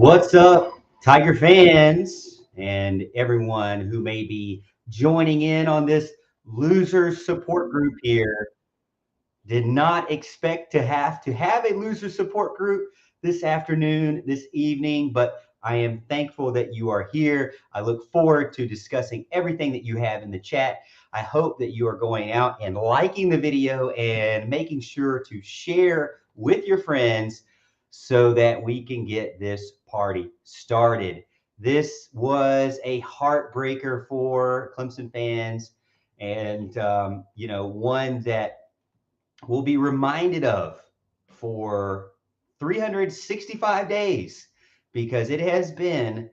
What's up, Tiger fans, and everyone who may be joining in on this loser support group here? Did not expect to have a loser support group this afternoon, this evening, but I am thankful that you are here. I look forward to discussing everything that you have in the chat. I hope that you are going out and liking the video and making sure to share with your friends so that we can get this party started. This was a heartbreaker for Clemson fans, and one that we'll be reminded of for 365 days because it has been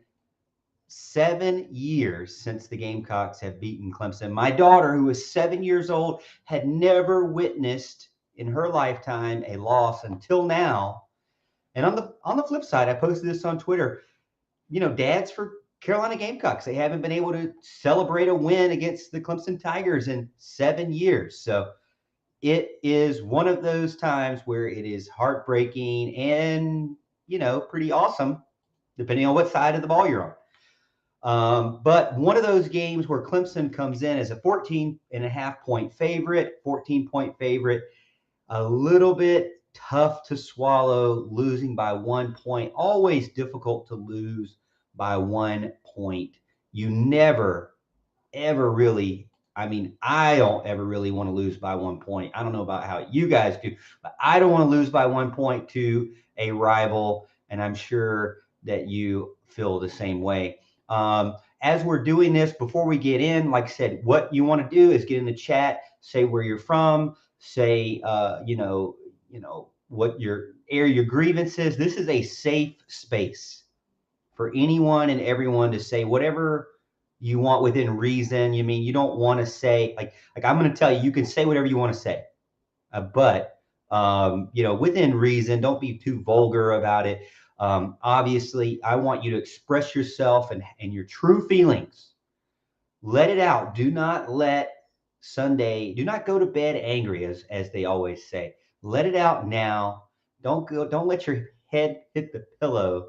7 years since the Gamecocks have beaten Clemson. My daughter, who is 7 years old, had never witnessed in her lifetime a loss until now. And on the flip side, I posted this on Twitter. Dads for Carolina Gamecocks, they haven't been able to celebrate a win against the Clemson Tigers in 7 years. So it is one of those times where it is heartbreaking and, pretty awesome, depending on what side of the ball you're on. But one of those games where Clemson comes in as a 14.5-point favorite, 14-point favorite, a little bit tough to swallow, losing by 1 point, always difficult to lose by 1 point. You never, ever really, I don't ever really want to lose by 1 point. I don't know about how you guys do, but I don't want to lose by 1 point to a rival. And I'm sure that you feel the same way. As we're doing this, before we get in, like I said, what you want to do is get in the chat, say where you're from, say, what your grievance is. This is a safe space for anyone and everyone to say whatever you want within reason. You don't want to say like I'm going to tell you, you can say whatever you want to say, but within reason. Don't be too vulgar about it. Obviously, I want you to express yourself and your true feelings. Let it out. Do not let Sunday. Do not go to bed angry, as they always say. Let it out now. Don't let your head hit the pillow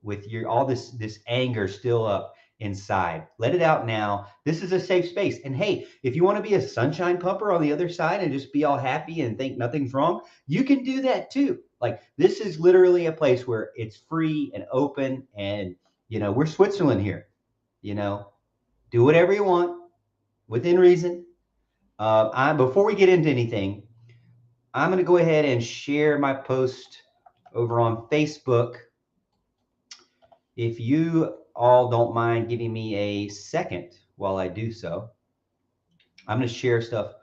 with all this anger still up inside. Let it out now. This is a safe space. And hey, if you want to be a sunshine pumper on the other side and just be all happy and think nothing's wrong, you can do that too. Like, this is literally a place where it's free and open, and we're Switzerland here. Do whatever you want within reason. Before we get into anything, I'm going to go ahead and share my post over on Facebook. If you all don't mind giving me a second while I do so, I'm going to share stuff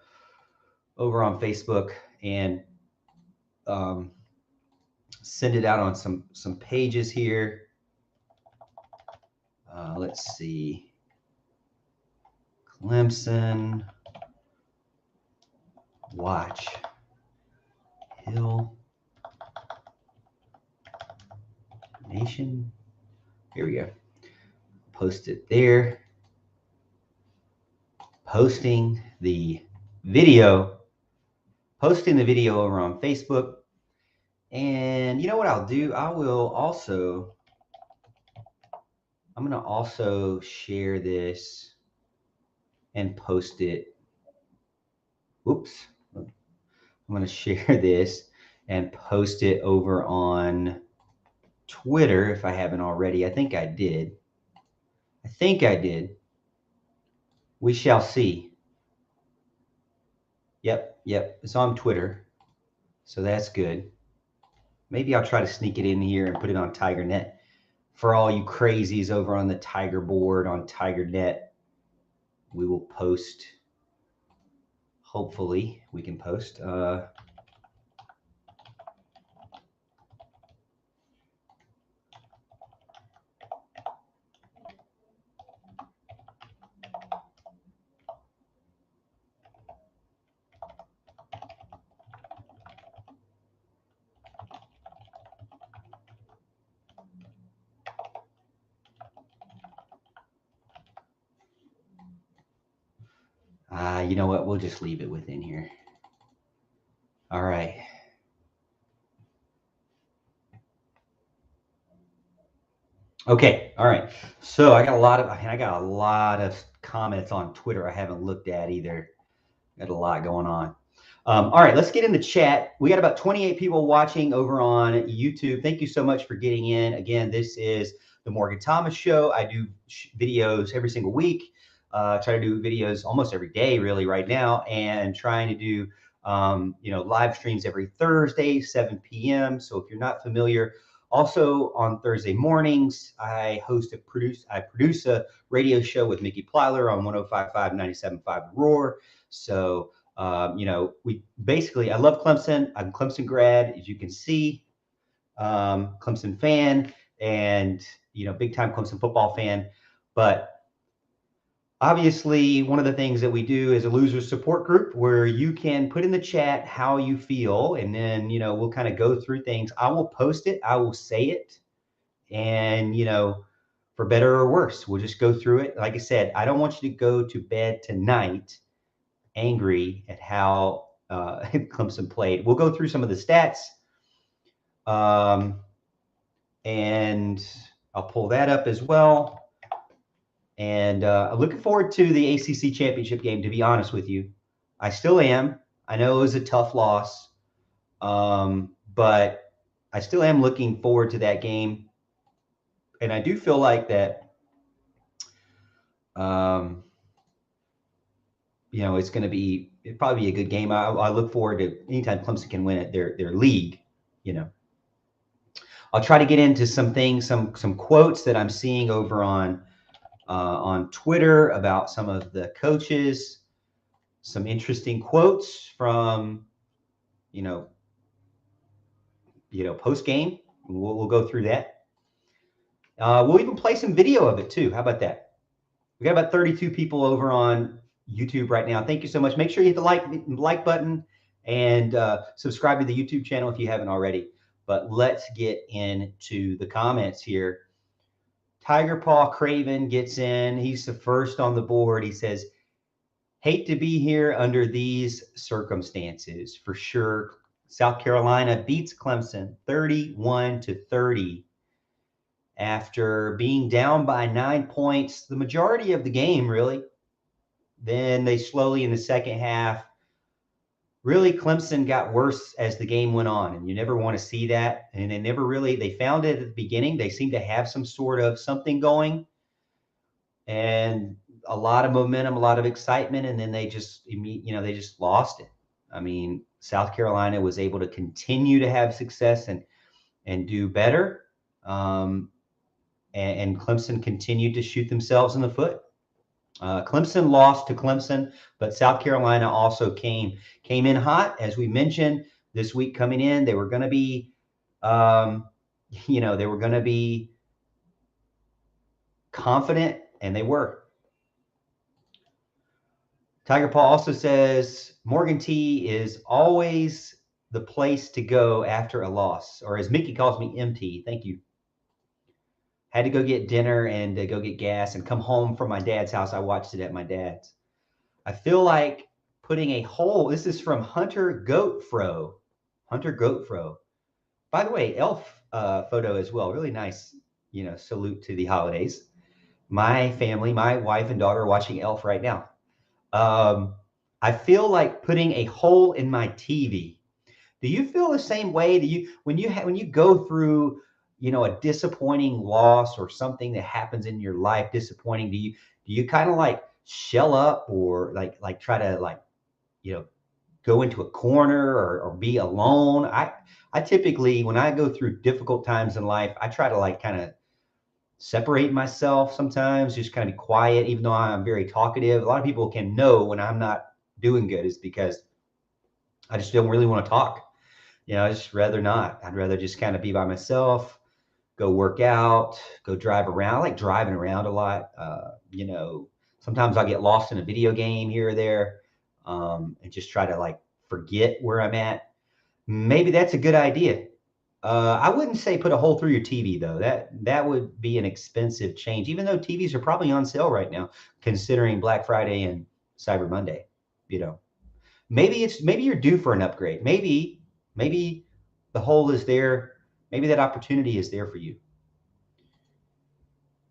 over on Facebook and send it out on some pages here. Let's see. Clemson watch Hill Nation. Here we go. Post it there. Posting the video over on Facebook. And you know what I'll do? I'm going to also share this and post it. Oops. I'm going to share this and post it over on Twitter if I haven't already. I think I did. We shall see. Yep. It's on Twitter. So that's good. Maybe I'll try to sneak it in here and put it on TigerNet. For all you crazies over on the Tiger board on TigerNet, we will post. Hopefully we can post. You know what? We'll just leave it within here. All right. Okay, all right. So I got a lot of comments on Twitter I haven't looked at either. Got a lot going on. All right, let's get in the chat. We got about 28 people watching over on YouTube. Thank you so much for getting in. Again, this is the Morgan Thomas Show. I do videos every single week. Try to do videos almost every day, really, right now, and trying to do live streams every Thursday, 7 p.m. So if you're not familiar, also on Thursday mornings, I produce a radio show with Mickey Plyler on 105.5, 97.5 Roar. So we basically, I love Clemson. I'm a Clemson grad, as you can see, Clemson fan, and big time Clemson football fan. But obviously, one of the things that we do is a loser support group where you can put in the chat how you feel, and then we'll kind of go through things. I will post it, I will say it, and for better or worse, we'll just go through it. Like I said, I don't want you to go to bed tonight angry at how Clemson played. We'll go through some of the stats, and I'll pull that up as well. And I'm looking forward to the ACC championship game, to be honest with you. I still am. I know it was a tough loss, but I still am looking forward to that game. And I do feel like that, it's going to be probably be a good game. I look forward to anytime Clemson can win it, their league. I'll try to get into some things, some quotes that I'm seeing over on Twitter about some of the coaches. Some interesting quotes from post game. We'll go through that. We'll even play some video of it too. How about that? We got about 32 people over on YouTube right now. Thank you so much. Make sure you hit the like button and subscribe to the YouTube channel if you haven't already. But let's get into the comments here. Tiger Paw Craven gets in. He's the first on the board. He says, hate to be here under these circumstances. For sure, South Carolina beats Clemson 31-30 after being down by 9 points the majority of the game, really. Then they slowly, in the second half, really Clemson got worse as the game went on, and you never want to see that. And they found it at the beginning. They seemed to have some sort of something going, and a lot of momentum, a lot of excitement, and then they just lost it. I mean, South Carolina was able to continue to have success and do better, and Clemson continued to shoot themselves in the foot. Clemson lost to Clemson, but South Carolina also came in hot, as we mentioned this week. Coming in, they were going to be, they were going to be confident, and they were. Tiger Paw also says Morgan T is always the place to go after a loss, or as Mickey calls me, MT. Thank you. Had to go get dinner and go get gas and come home from my dad's house. I watched it at my dad's. I feel like putting a hole. This is from Hunter Goatfro. Hunter Goatfro. By the way, Elf photo as well. Really nice, salute to the holidays. My family, my wife and daughter are watching Elf right now. I feel like putting a hole in my TV. Do you feel the same way? Do you when you go through a disappointing loss or something that happens in your life disappointing? Do you kind of like shell up or like try to go into a corner or be alone? I typically, when I go through difficult times in life, I try to kind of separate myself sometimes, just kind of be quiet, even though I'm very talkative. A lot of people can know when I'm not doing good is because I just don't really want to talk. I just rather not. I'd rather just kind of be by myself, go work out, go drive around. I like driving around a lot. Sometimes I'll get lost in a video game here or there, and just try to forget where I'm at. Maybe that's a good idea. I wouldn't say put a hole through your TV though. That would be an expensive change, even though TVs are probably on sale right now, considering Black Friday and Cyber Monday. Maybe you're due for an upgrade. Maybe the hole is there. Maybe that opportunity is there for you.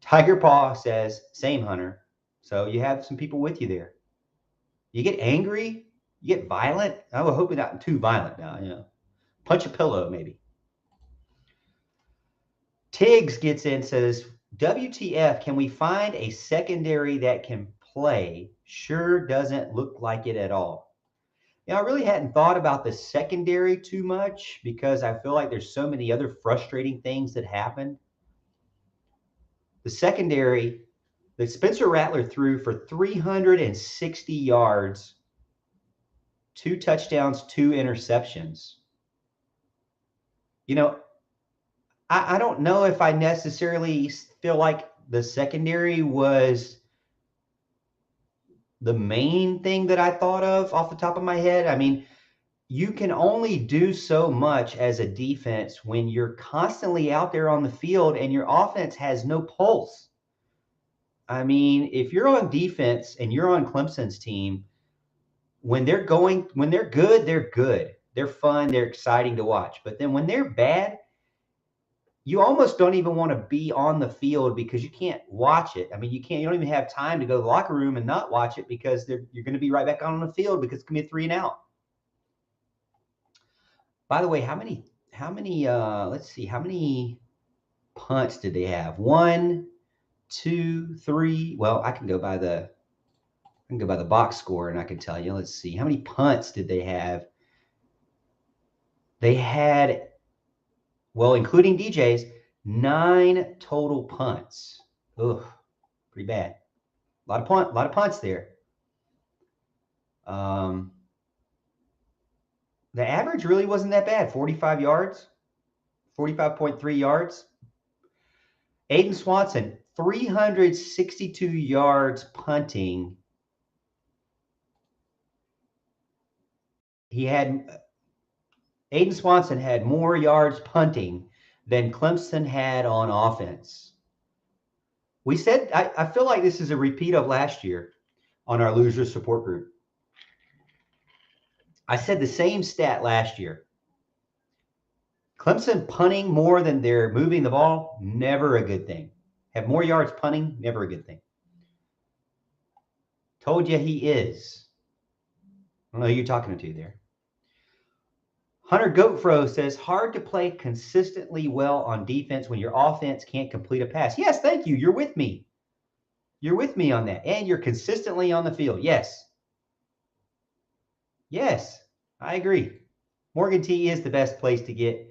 Tiger Paw says, same, Hunter. So you have some people with you there. You get angry, you get violent. I would hope not too violent now, Punch a pillow, maybe. Tiggs gets in, says, WTF, can we find a secondary that can play? Sure doesn't look like it at all. I really hadn't thought about the secondary too much because I feel like there's so many other frustrating things that happened. The secondary, that Spencer Rattler threw for 360 yards, 2 touchdowns, 2 interceptions. I don't know if I necessarily feel like the secondary was the main thing that I thought of off the top of my head. I mean, you can only do so much as a defense when you're constantly out there on the field and your offense has no pulse. I mean, if you're on defense and you're on Clemson's team, when they're good, they're good. They're fun, they're exciting to watch. But then when they're bad, you almost don't even want to be on the field because you can't watch it. I mean, you don't even have time to go to the locker room and not watch it because you're going to be right back on the field because it's going to be a 3-and-out. By the way, how many, let's see, how many punts did they have? 1, 2, 3. Well, I can go by the box score and I can tell you. Let's see. How many punts did they have? They had, well, including DJ's, 9 total punts. Ugh, pretty bad. A lot of punts there. The average really wasn't that bad. 45 yards, 45.3 yards. Aiden Swanson, 362 yards punting. Aiden Swanson had more yards punting than Clemson had on offense. We said, I feel like this is a repeat of last year on our loser support group. I said the same stat last year. Clemson punting more than they're moving the ball, never a good thing. Have more yards punting, never a good thing. Told you he is. I don't know who you're talking to there. Hunter Goatfro says, hard to play consistently well on defense when your offense can't complete a pass. Yes, thank you. You're with me. You're with me on that. And you're consistently on the field. Yes. Yes, I agree. Morgan T is the best place to get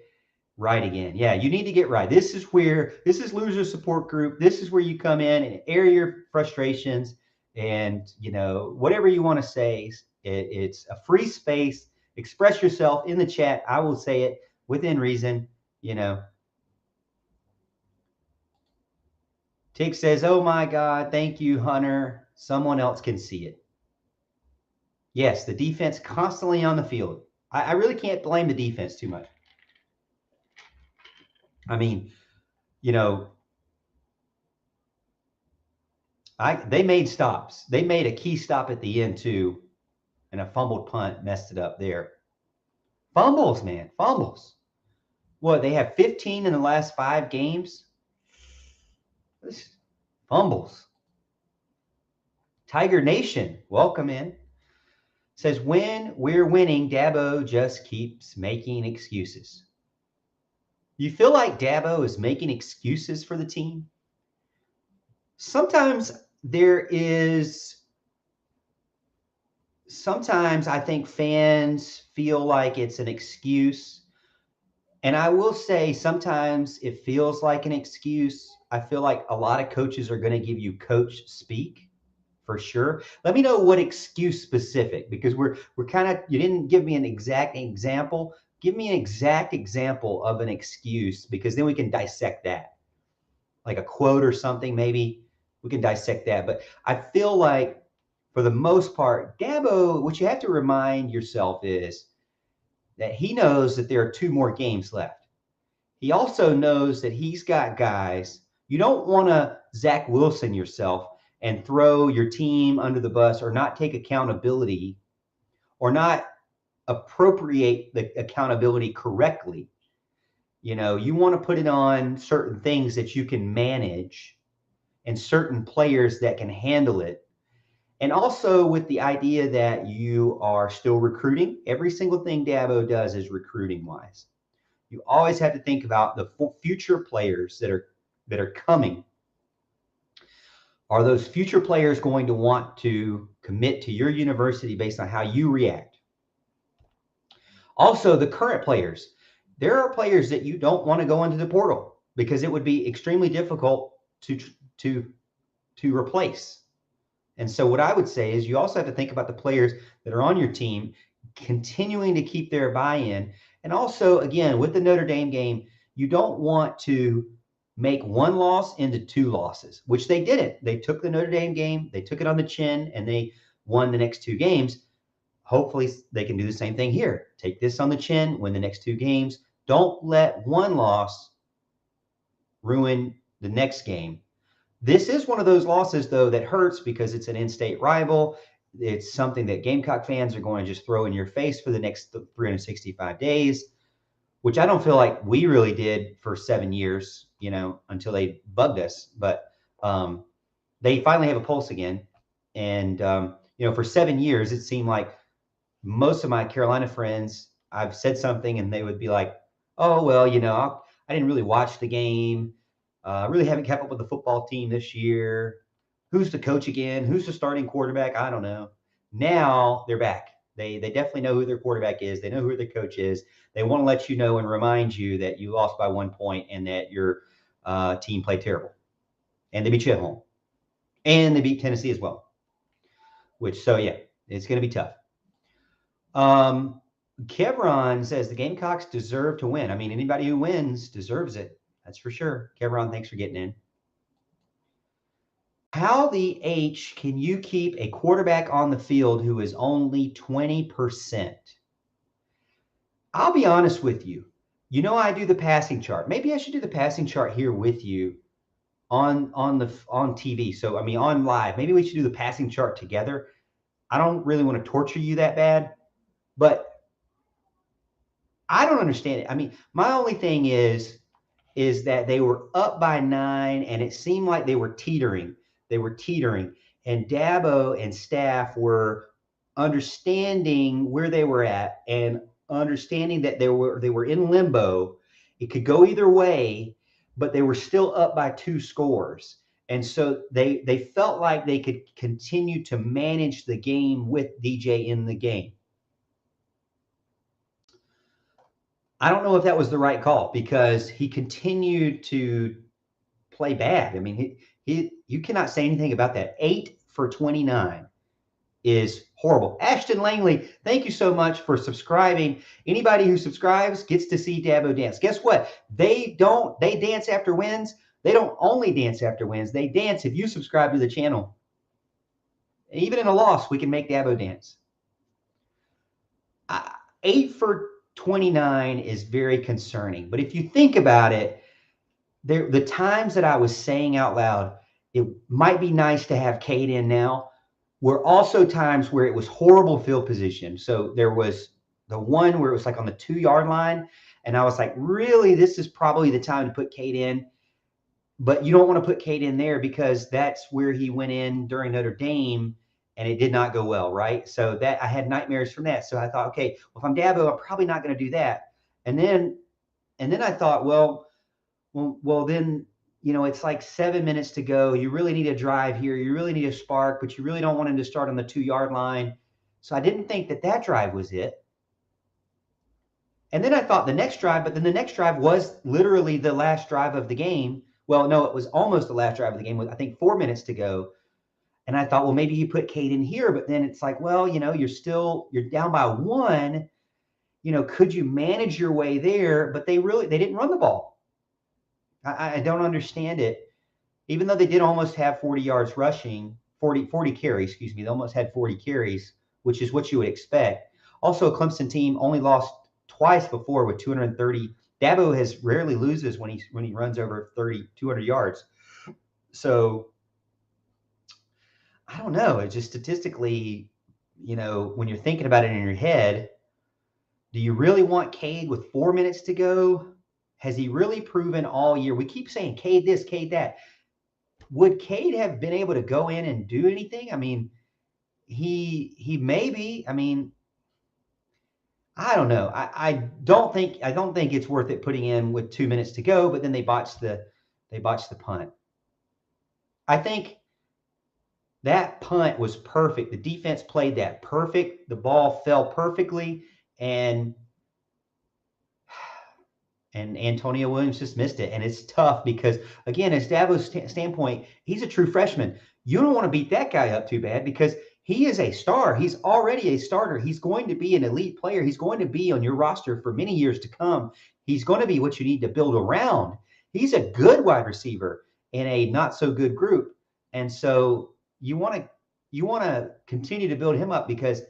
right again. Yeah, you need to get right. This is loser support group. This is where you come in and air your frustrations and, whatever you want to say. It's a free space. Express yourself in the chat. I will say it within reason, Tig says, oh my God, thank you, Hunter. Someone else can see it. Yes, the defense constantly on the field. I really can't blame the defense too much. I mean, they made stops. They made a key stop at the end too, and a fumbled punt messed it up there. Fumbles, man, fumbles. What, they have 15 in the last 5 games? Fumbles. Tiger Nation, welcome in. Says, when we're winning, Dabo just keeps making excuses. You feel like Dabo is making excuses for the team? Sometimes I think fans feel like it's an excuse. And I will say sometimes it feels like an excuse. I feel like a lot of coaches are going to give you coach speak for sure. Let me know what excuse specific, because we're kind of, you didn't give me an exact example. Give me an exact example of an excuse, because then we can dissect that. Like a quote or something, maybe we can dissect that. But I feel like for the most part, Dabo, what you have to remind yourself is that he knows that there are 2 more games left. He also knows that he's got guys. You don't want to Zach Wilson yourself and throw your team under the bus, or not take accountability, or not appropriate the accountability correctly. You want to put it on certain things that you can manage, and certain players that can handle it. And also with the idea that you are still recruiting. Every single thing Dabo does is recruiting wise. You always have to think about the future players that are coming. Are those future players going to want to commit to your university based on how you react? Also, the current players. There are players that you don't want to go into the portal because it would be extremely difficult to to replace. And so what I would say is you also have to think about the players that are on your team continuing to keep their buy-in. And also, again, with the Notre Dame game, you don't want to make one loss into two losses, which they didn't. They took the Notre Dame game, they took it on the chin, and they won the next two games. Hopefully they can do the same thing here. Take this on the chin, win the next two games. Don't let one loss ruin the next game. This is one of those losses, though, that hurts because it's an in-state rival. It's something that Gamecock fans are going to just throw in your face for the next 365 days, which I don't feel like we really did for 7 years, until they bugged us. But they finally have a pulse again. And, for 7 years, it seemed like most of my Carolina friends, I've said something and they would be like, oh, well, I didn't really watch the game. Really haven't kept up with the football team this year. Who's the coach again? Who's the starting quarterback? I don't know. Now they're back. They definitely know who their quarterback is. They know who their coach is. They want to let you know and remind you that you lost by 1 point and that your team played terrible. And they beat you at home. And they beat Tennessee as well. So yeah, it's going to be tough. Kevron says the Gamecocks deserve to win. I mean, anybody who wins deserves it. That's for sure. Kevron, thanks for getting in. How the H can you keep a quarterback on the field who is only 20%? I'll be honest with you. I do the passing chart. Maybe I should do the passing chart here with you on TV. So, on live. Maybe we should do the passing chart together. I don't really want to torture you that bad, but I don't understand it. My only thing is that they were up by 9 and it seemed like they were teetering. And Dabo and staff were understanding where they were at and understanding that they were in limbo. It could go either way, but they were still up by 2 scores. And so they felt like they could continue to manage the game with DJ in the game. I don't know if that was the right call because he continued to play bad. You cannot say anything about that. 8 for 29 is horrible. Ashton Langley, thank you so much for subscribing. Anybody who subscribes gets to see Dabo dance. Guess what? They dance after wins. They don't only dance after wins. They dance if you subscribe to the channel. Even in a loss, we can make Dabo dance. 8 for 29 is very concerning. But if you think about it, the times that I was saying out loud, it might be nice to have Cade in now, were also times where it was horrible field position. So there was the one where it was like on the 2-yard line. And I was like, really, this is probably the time to put Cade in. But you don't want to put Cade in there because that's where he went in during Notre Dame. And it did not go well, right? So that I had nightmares from that. So I thought, okay, well, if I'm Dabo, I'm probably not going to do that. And then I thought, well, then, it's like 7 minutes to go. You really need a drive here. You really need a spark, but you really don't want him to start on the 2-yard line. So I didn't think that drive was it. And then I thought the next drive, but then the next drive was literally the last drive of the game. Well, no, it was almost the last drive of the game with, I think, 4 minutes to go. And I thought, well, maybe you put Cade in here, but then it's like, well, you're down by 1. Could you manage your way there? But they didn't run the ball. I don't understand it. Even though they did almost have 40 yards rushing, 40 carries, excuse me. They almost had 40 carries, which is what you would expect. Also, a Clemson team only lost twice before with 230. Dabo rarely loses when he runs over 200 yards. So I don't know. It's just statistically, when you're thinking about it in your head, do you really want Cade with 4 minutes to go? Has he really proven all year? We keep saying Cade this, Cade that. Would Cade have been able to go in and do anything? I mean, he maybe. I mean, I don't know. I don't think it's worth it putting in with 2 minutes to go. But then they botched the punt. I think that punt was perfect. The defense played that perfect. The ball fell perfectly, and Antonio Williams just missed it. And it's tough because, again, as Dabo's standpoint, he's a true freshman. You don't want to beat that guy up too bad because he is a star. He's already a starter. He's going to be an elite player. He's going to be on your roster for many years to come. He's going to be what you need to build around. He's a good wide receiver in a not so good group. And so you want to continue to build him up because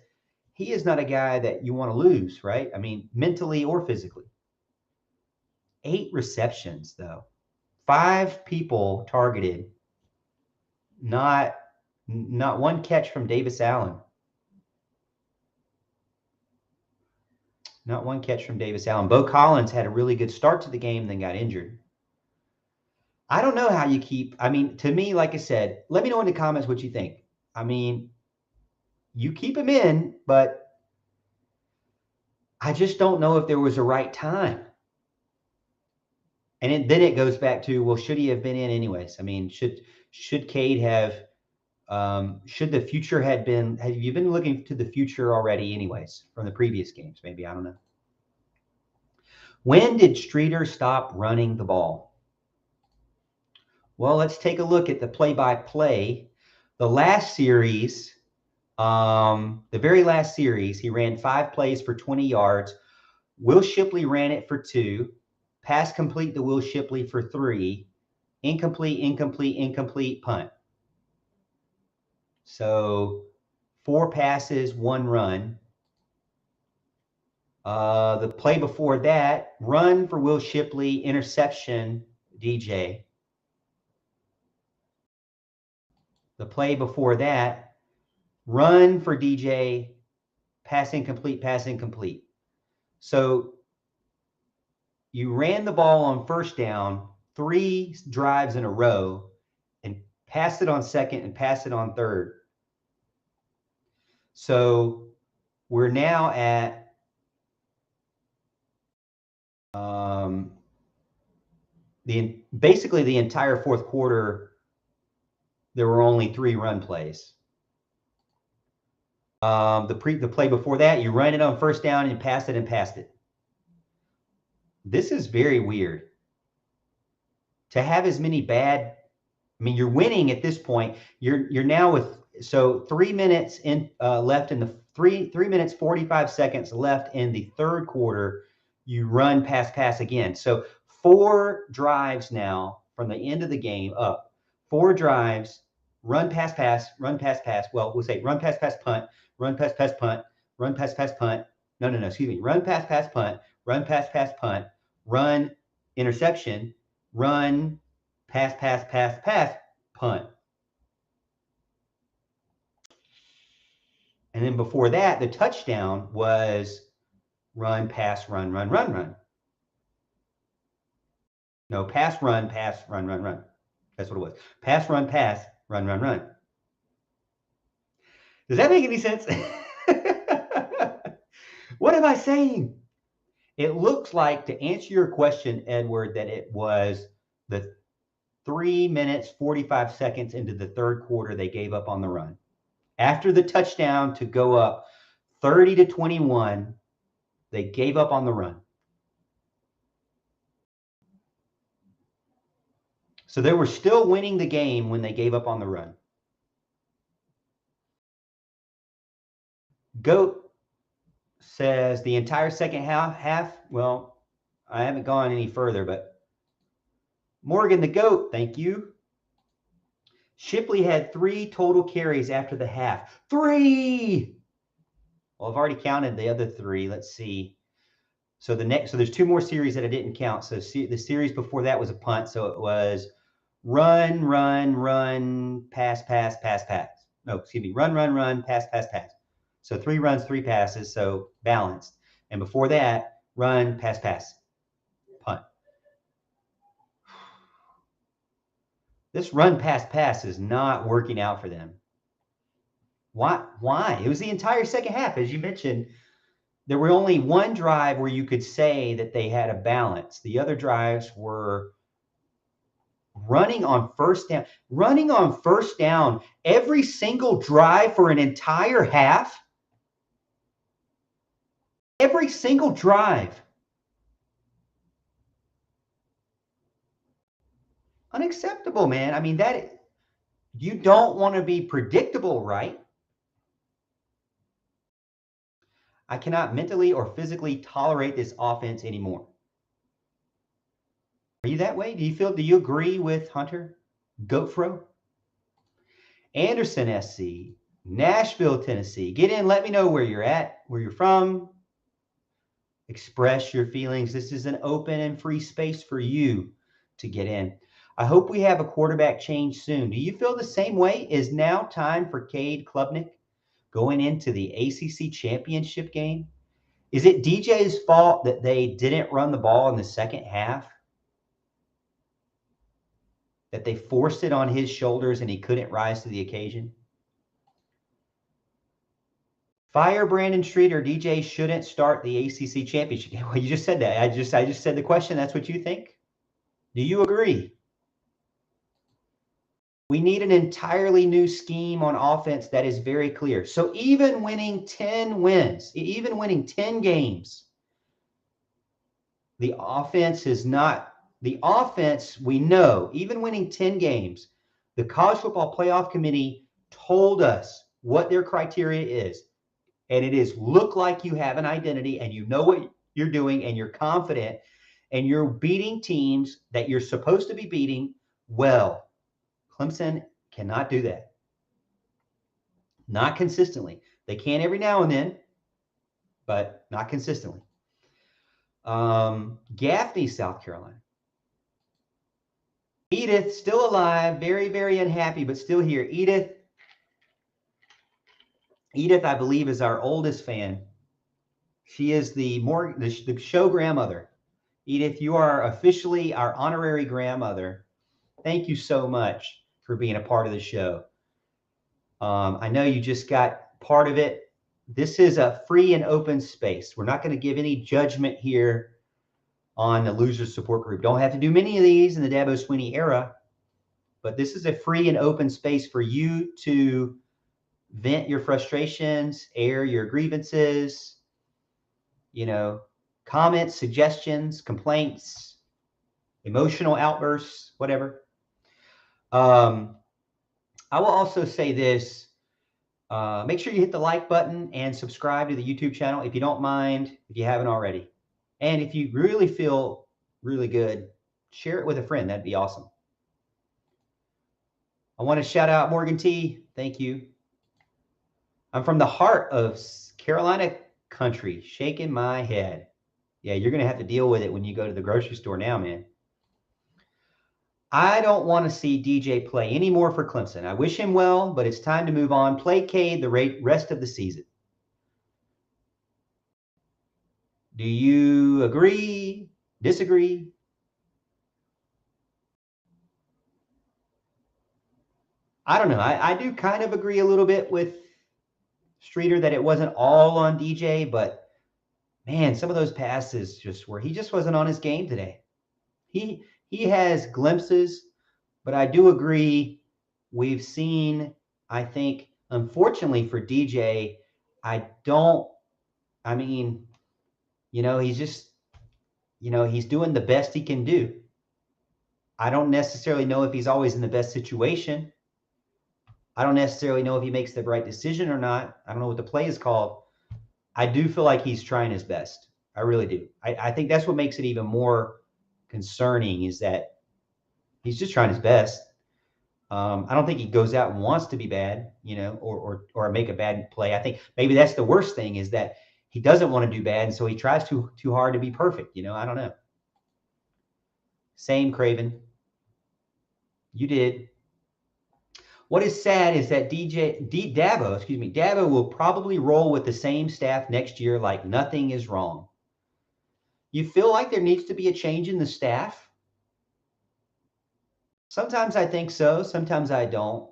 he is not a guy that you want to lose, right? I mean, mentally or physically. 8 receptions, though. 5 people targeted. Not one catch from Davis Allen. Not one catch from Davis Allen. Bo Collins had a really good start to the game, then got injured. I don't know how you keep. I mean, to me, like I said, let me know in the comments what you think. I mean, you keep him in, but I just don't know if there was a right time. And then it goes back to, well, should he have been in anyways? I mean, should Cade have? Should the future have you been looking to the future already anyways from the previous games? Maybe, I don't know. When did Streeter stop running the ball? Well, let's take a look at the play-by-play. The last series, the very last series, he ran 5 plays for 20 yards. Will Shipley ran it for 2. Pass complete to Will Shipley for 3. Incomplete, punt. So 4 passes, 1 run. The play before that, run for Will Shipley, interception, DJ. The play before that, run for DJ, pass incomplete. So you ran the ball on first down 3 drives in a row and passed it on second and passed it on third. So we're now at basically the entire fourth quarter, there were only 3 run plays. The play before that, you run it on first down and pass it. This is very weird. To have as many bad, I mean, you're winning at this point. You're now with 3 minutes in left in the 3 minutes 45 seconds left in the third quarter. You run pass again. So 4 drives now from the end of the game up. 4 drives, run pass. Well, we'll say run pass punt, run pass punt, run pass punt. No, excuse me. Run pass punt, run pass punt, run interception, run pass punt. And then before that, the touchdown was run, pass, run. No, pass, run. That's what it was. Pass, run, run. Does that make any sense? What am I saying? It looks like, to answer your question, Edward, that it was the 3 minutes, 45 seconds into the third quarter, they gave up on the run. After the touchdown to go up 30-21, they gave up on the run. So they were still winning the game when they gave up on the run. Goat says the entire second half. Well, I haven't gone any further, but Morgan the Goat, thank you. Shipley had 3 total carries after the half. 3! Well, I've already counted the other 3. Let's see. So there's 2 more series that I didn't count. So the series before that was a punt. So it was run, pass. No, excuse me. Run, pass. So 3 runs, 3 passes. So balanced. And before that, run, pass, punt. This run pass is not working out for them. Why? It was the entire second half. As you mentioned, there were only one drive where you could say that they had a balance. The other drives were running on first down. Running on first down every single drive for an entire half. Every single drive. Unacceptable, man. I mean, that you don't want to be predictable, right? I cannot mentally or physically tolerate this offense anymore. Are you that way? Do you agree with Hunter? Goatfro? Anderson, SC, Nashville, Tennessee. Get in, let me know where you're at, where you're from. Express your feelings. This is an open and free space for you to get in. I hope we have a quarterback change soon. Do you feel the same way? Is now time for Cade Klubnik going into the ACC championship game? Is it DJ's fault that they didn't run the ball in the second half? That they forced it on his shoulders and he couldn't rise to the occasion? Fire Brandon Streeter. DJ shouldn't start the ACC championship game. Well, you just said that. I just said the question. That's what you think? Do you agree? We need an entirely new scheme on offense that is very clear. So even winning 10 wins, even winning 10 games, the offense is not the offense. We know, even winning 10 games, the College Football Playoff Committee told us what their criteria is. And it is look like you have an identity and you know what you're doing and you're confident and you're beating teams that you're supposed to be beating well. Clemson cannot do that. Not consistently. They can every now and then, but not consistently. Gaffney, South Carolina. Edith, still alive, very, very unhappy, but still here. Edith, I believe, is our oldest fan. She is the show grandmother. Edith, you are officially our honorary grandmother. Thank you so much for being a part of the show. I know you just got part of it. This is a free and open space. We're not going to give any judgment here on the loser support group. Don't have to do many of these in the Dabo Sweeney era, but this is a free and open space for you to vent your frustrations, air your grievances, comments, suggestions, complaints, emotional outbursts, whatever. I will also say this. Make sure you hit the like button and subscribe to the YouTube channel if you don't mind, if you haven't already. And if you really feel really good, share it with a friend. That'd be awesome. I want to shout out Morgan T. Thank you. I'm from the heart of Carolina country, shaking my head. Yeah, you're going to have to deal with it when you go to the grocery store now, man. I don't want to see DJ play anymore for Clemson. I wish him well, but it's time to move on. Play Cade the rest of the season. Do you agree? Disagree? I don't know. I do kind of agree a little bit with Streeter that it wasn't all on DJ, but man, some of those passes just where he just wasn't on his game today. He has glimpses, but I do agree. We've seen, I think, unfortunately for DJ, he's just, he's doing the best he can do. I don't necessarily know if he's always in the best situation. I don't necessarily know if he makes the right decision or not. I don't know what the play is called. I do feel like he's trying his best. I really do. I think that's what makes it even more concerning is that he's just trying his best. I don't think he goes out and wants to be bad, or make a bad play. I think maybe that's the worst thing is that he doesn't want to do bad, and so he tries too hard to be perfect. I don't know. Same, Craven. You did. What is sad is that Dabo will probably roll with the same staff next year like nothing is wrong. You feel like there needs to be a change in the staff? Sometimes I think so. Sometimes I don't.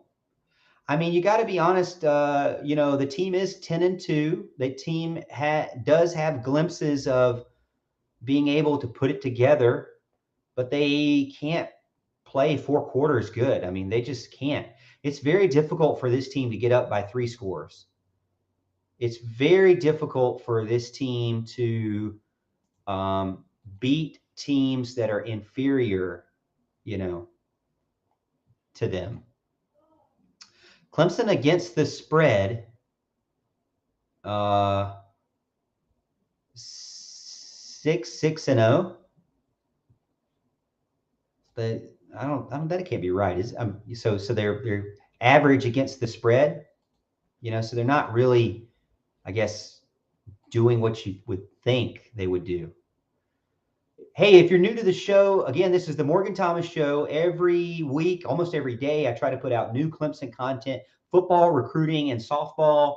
I mean, you got to be honest. The team is 10-2. The team does have glimpses of being able to put it together, but they can't play 4 quarters good. I mean, they just can't. It's very difficult for this team to get up by 3 scores. It's very difficult for this team to beat teams that are inferior, you know, to them. Clemson against the spread, uh, 6-6-0. But that can't be right. So they're average against the spread, so they're not really, I guess, doing what you would think they would do. Hey, if you're new to the show, again, this is the Morgan Thomas Show. Every week, almost every day, I try to put out new Clemson content, football, recruiting, and softball.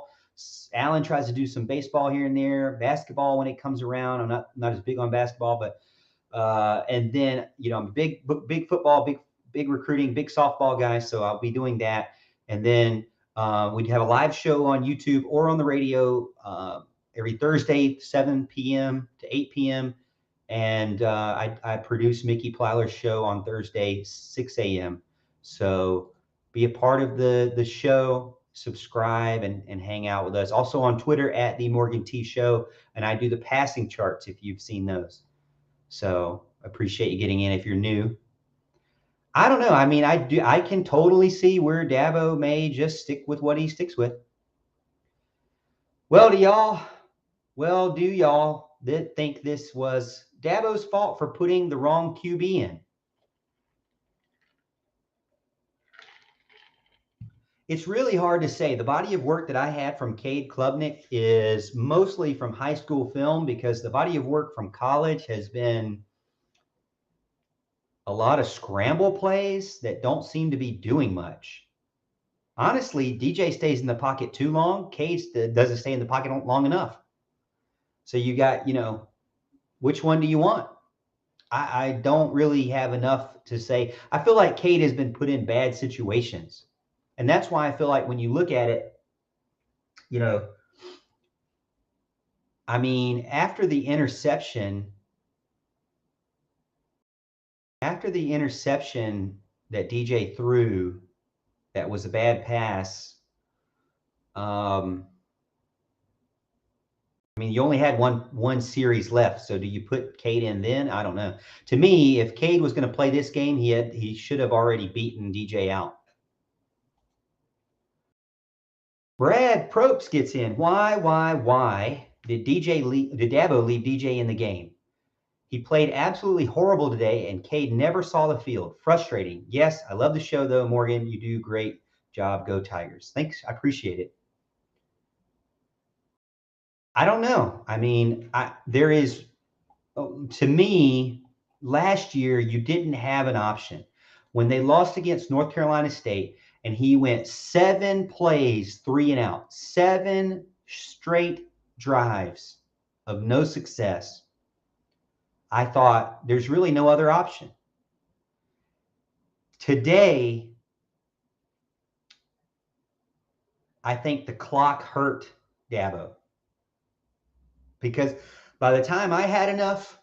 Alan tries to do some baseball here and there, basketball when it comes around. I'm not as big on basketball, but and then I'm a big football, big recruiting, big softball guy, so I'll be doing that. And then we'd have a live show on YouTube or on the radio every Thursday, 7 p.m. to 8 p.m. And I produce Mickey Plyler's show on Thursday, 6 a.m. So be a part of the show, subscribe, and hang out with us. Also on Twitter at The Morgan T Show. And I do the passing charts if you've seen those. So appreciate you getting in if you're new. I don't know. I mean, I can totally see where Dabo may just stick with what he sticks with. Well, do y'all think this was Dabo's fault for putting the wrong QB in? It's really hard to say. The body of work that I had from Cade Klubnik is mostly from high school film, because the body of work from college has been a lot of scramble plays that don't seem to be doing much. Honestly, DJ stays in the pocket too long. Cade doesn't stay in the pocket long enough. So you got, which one do you want? I don't really have enough to say. I feel like Cade has been put in bad situations. And that's why I feel like when you look at it, I mean, after the interception that DJ threw, that was a bad pass. I mean, you only had one series left, so do you put Cade in then? I don't know. To me, if Cade was going to play this game, he should have already beaten DJ out. Brad Probst gets in. Why did Dabo leave DJ in the game? He played absolutely horrible today, and Cade never saw the field. Frustrating. Yes, I love the show, though, Morgan. You do a great job. Go Tigers. Thanks. I appreciate it. I don't know. I mean, there is, to me, last year you didn't have an option. When they lost against North Carolina State and he went 7 plays, 3 and out, 7 straight drives of no success, I thought there's really no other option. Today, I think the clock hurt Dabo, because by the time I had enough,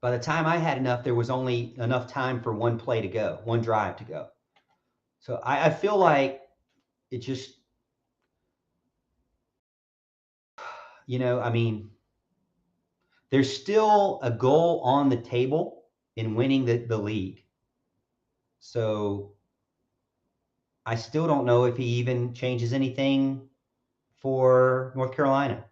there was only enough time for one play to go, one drive to go. So I feel like it just, I mean, there's still a goal on the table in winning the league. So I still don't know if he even changes anything for North Carolina.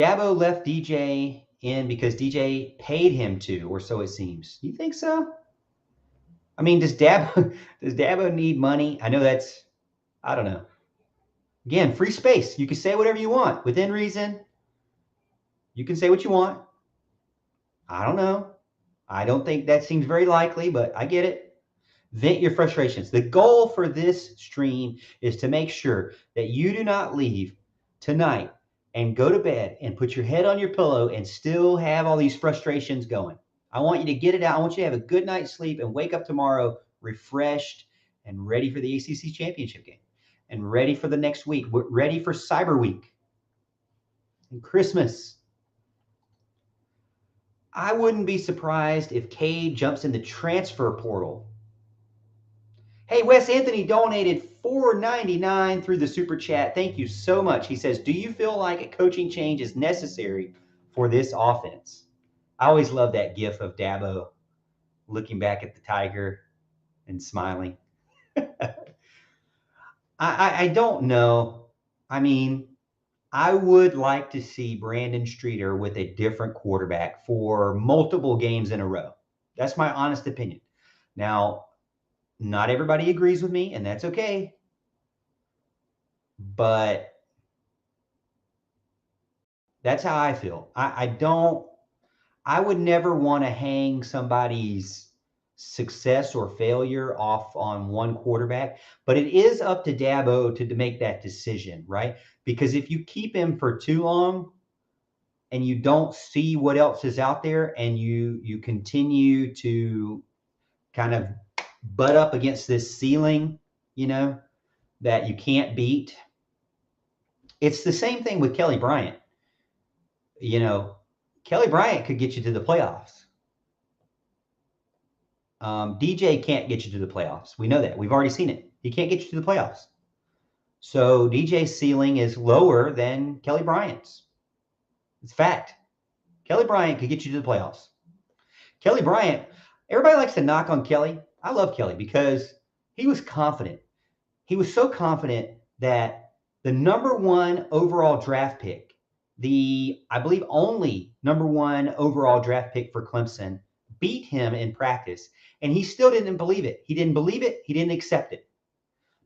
Dabo left DJ in because DJ paid him to, or so it seems. You think so? I mean, does Dabo need money? I know I don't know. Again, free space. You can say whatever you want within reason. You can say what you want. I don't know. I don't think that seems very likely, but I get it. Vent your frustrations. The goal for this stream is to make sure that you do not leave tonight and go to bed and put your head on your pillow and still have all these frustrations going. I want you to get it out. I want you to have a good night's sleep and wake up tomorrow refreshed and ready for the ACC championship game and ready for the next week. We're ready for Cyber Week and Christmas. I wouldn't be surprised if Cade jumps in the transfer portal. Hey, Wes Anthony donated $4.99 through the super chat. Thank you so much. He says, do you feel like a coaching change is necessary for this offense? I always love that gif of Dabo looking back at the Tiger and smiling. I don't know. I mean, I would like to see Brandon Streeter with a different quarterback for multiple games in a row. That's my honest opinion. Now, not everybody agrees with me, and that's okay. But that's how I feel. I would never want to hang somebody's success or failure off on one quarterback, but it is up to Dabo to make that decision, right? Because if you keep him for too long and you don't see what else is out there and you continue to kind of butt up against this ceiling, that you can't beat. It's the same thing with Kelly Bryant. Kelly Bryant could get you to the playoffs. DJ can't get you to the playoffs. We know that. We've already seen it. He can't get you to the playoffs. So DJ's ceiling is lower than Kelly Bryant's. It's fact. Kelly Bryant could get you to the playoffs. Kelly Bryant, everybody likes to knock on Kelly. I love Kelly because he was confident. He was so confident that the number one overall draft pick, I believe only number one overall draft pick for Clemson, beat him in practice, and he still didn't believe it. He didn't believe it. He didn't accept it.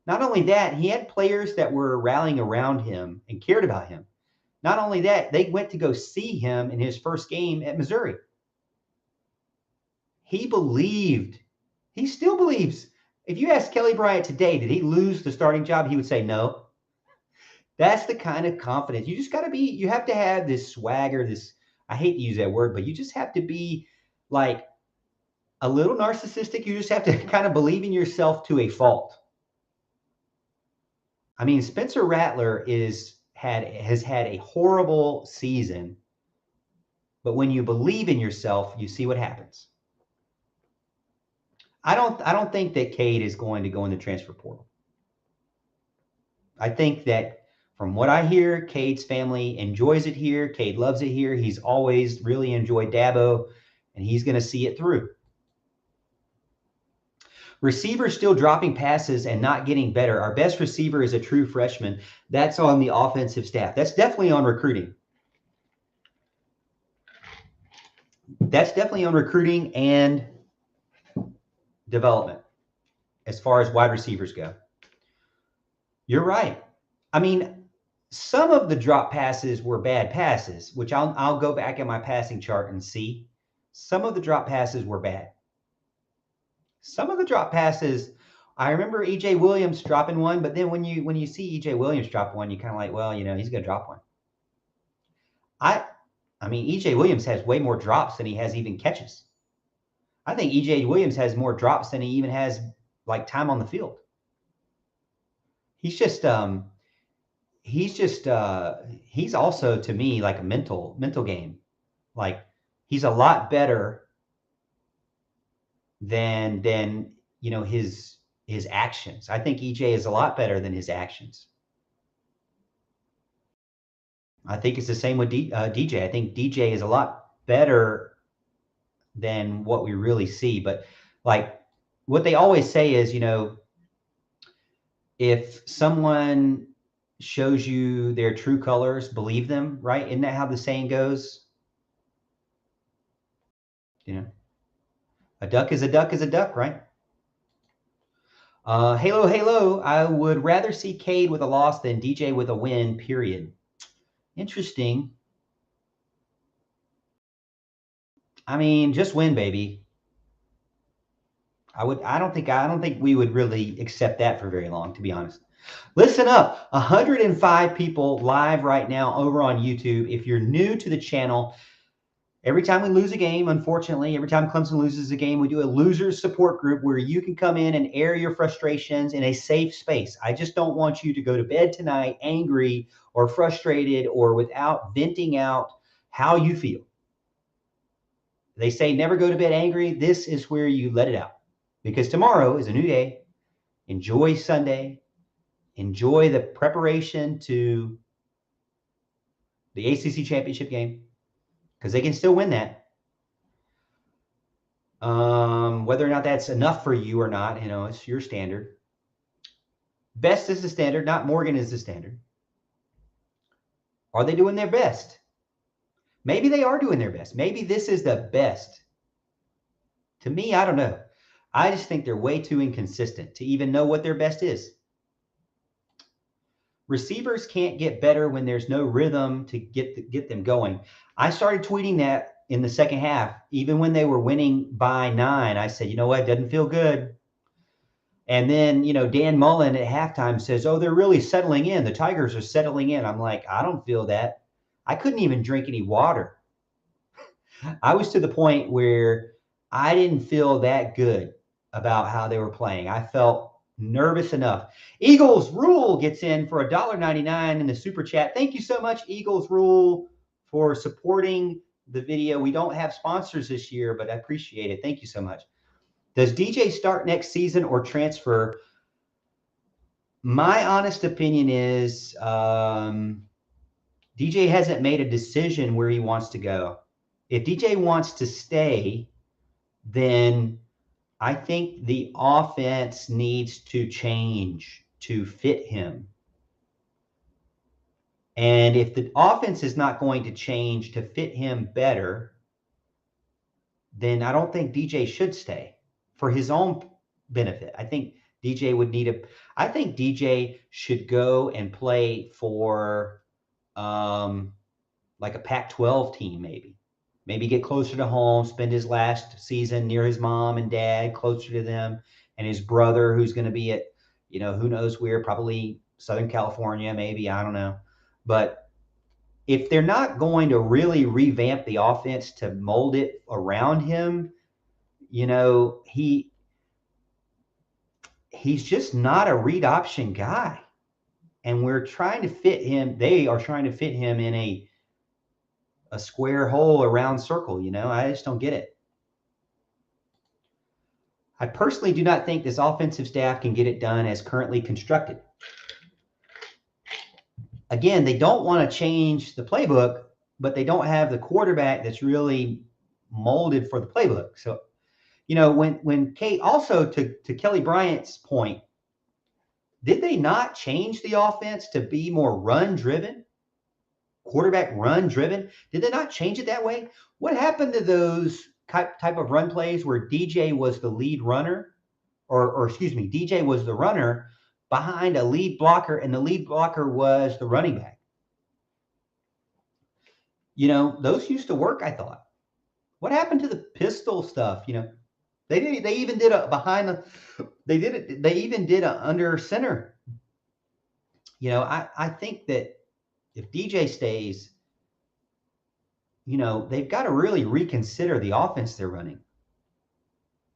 Not only that, he had players that were rallying around him and cared about him. Not only that, they went to go see him in his first game at Missouri. He believed. He still believes. If you ask Kelly Bryant today, did he lose the starting job? He would say no. That's the kind of confidence. You have to have this swagger, I hate to use that word, but you just have to be like a little narcissistic. You just have to kind of believe in yourself to a fault. I mean, Spencer Rattler has had a horrible season, but when you believe in yourself, you see what happens. I don't think that Cade is going to go in the transfer portal. I think that from what I hear, Cade's family enjoys it here. Cade loves it here. He's always really enjoyed Dabo, and he's going to see it through. Receivers still dropping passes and not getting better. Our best receiver is a true freshman. That's on the offensive staff. That's definitely on recruiting. That's definitely on recruiting and development as far as wide receivers go. You're right. I mean, some of the drop passes were bad passes, which I'll go back in my passing chart and see. Some of the drop passes were bad. Some of the drop passes, I remember EJ Williams dropping one, but then when you see EJ Williams drop one, you kind of like, well, he's going to drop one. I mean, EJ Williams has way more drops than he has even catches. I think EJ Williams has more drops than he even has like time on the field. He's also to me like a mental game. Like he's a lot better than his actions. I think EJ is a lot better than his actions. I think it's the same with DJ. I think DJ is a lot better than what we really see. But like what they always say is, if someone shows you their true colors, believe them, right? Isn't that how the saying goes? A duck is a duck is a duck, right? Halo. I would rather see Cade with a loss than DJ with a win, period. Interesting. I mean, just win, baby. I don't think we would really accept that for very long, to be honest. Listen up, 105 people live right now over on YouTube. If you're new to the channel, every time we lose a game, unfortunately, every time Clemson loses a game, we do a losers support group where you can come in and air your frustrations in a safe space. I just don't want you to go to bed tonight angry or frustrated or without venting out how you feel. They say never go to bed angry. This is where you let it out, because tomorrow is a new day. Enjoy Sunday. Enjoy the preparation to the ACC championship game, because they can still win that. Whether or not that's enough for you or not, it's your standard. Best is the standard, not Morgan is the standard. Are they doing their best? Maybe they are doing their best. Maybe this is the best. To me, I don't know. I just think they're way too inconsistent to even know what their best is. Receivers can't get better when there's no rhythm to get them going. I started tweeting that in the second half, even when they were winning by 9. I said, you know what, it doesn't feel good. And then, Dan Mullen at halftime says, oh, they're really settling in. The Tigers are settling in. I'm like, I don't feel that. I couldn't even drink any water. I was to the point where I didn't feel that good about how they were playing. I felt nervous enough. Eagles Rule gets in for $1.99 in the super chat. Thank you so much, Eagles Rule, for supporting the video. We don't have sponsors this year, but I appreciate it. Thank you so much. Does DJ start next season or transfer? My honest opinion is DJ hasn't made a decision where he wants to go. If DJ wants to stay, then I think the offense needs to change to fit him. And if the offense is not going to change to fit him better, then I don't think DJ should stay for his own benefit. I think DJ would need I think DJ should go and play for like a Pac-12 team, maybe get closer to home, spend his last season near his mom and dad, closer to them, and his brother, who's going to be at, who knows where, probably Southern California, maybe, I don't know. But if they're not going to really revamp the offense to mold it around him, he's just not a read option guy. And we're trying to fit him. They are trying to fit him in a square hole, a round circle. I just don't get it. I personally do not think this offensive staff can get it done as currently constructed. Again, they don't want to change the playbook, but they don't have the quarterback that's really molded for the playbook. So, when Kate, also to Kelly Bryant's point, did they not change the offense to be more run-driven? Quarterback run-driven? Did they not change it that way? What happened to those type of run plays where DJ was the lead runner, or excuse me, DJ was the runner behind a lead blocker, and the lead blocker was the running back? Those used to work, I thought. What happened to the pistol stuff? They even did a behind the, they even did a under center. I think that if DJ stays, they've got to really reconsider the offense they're running.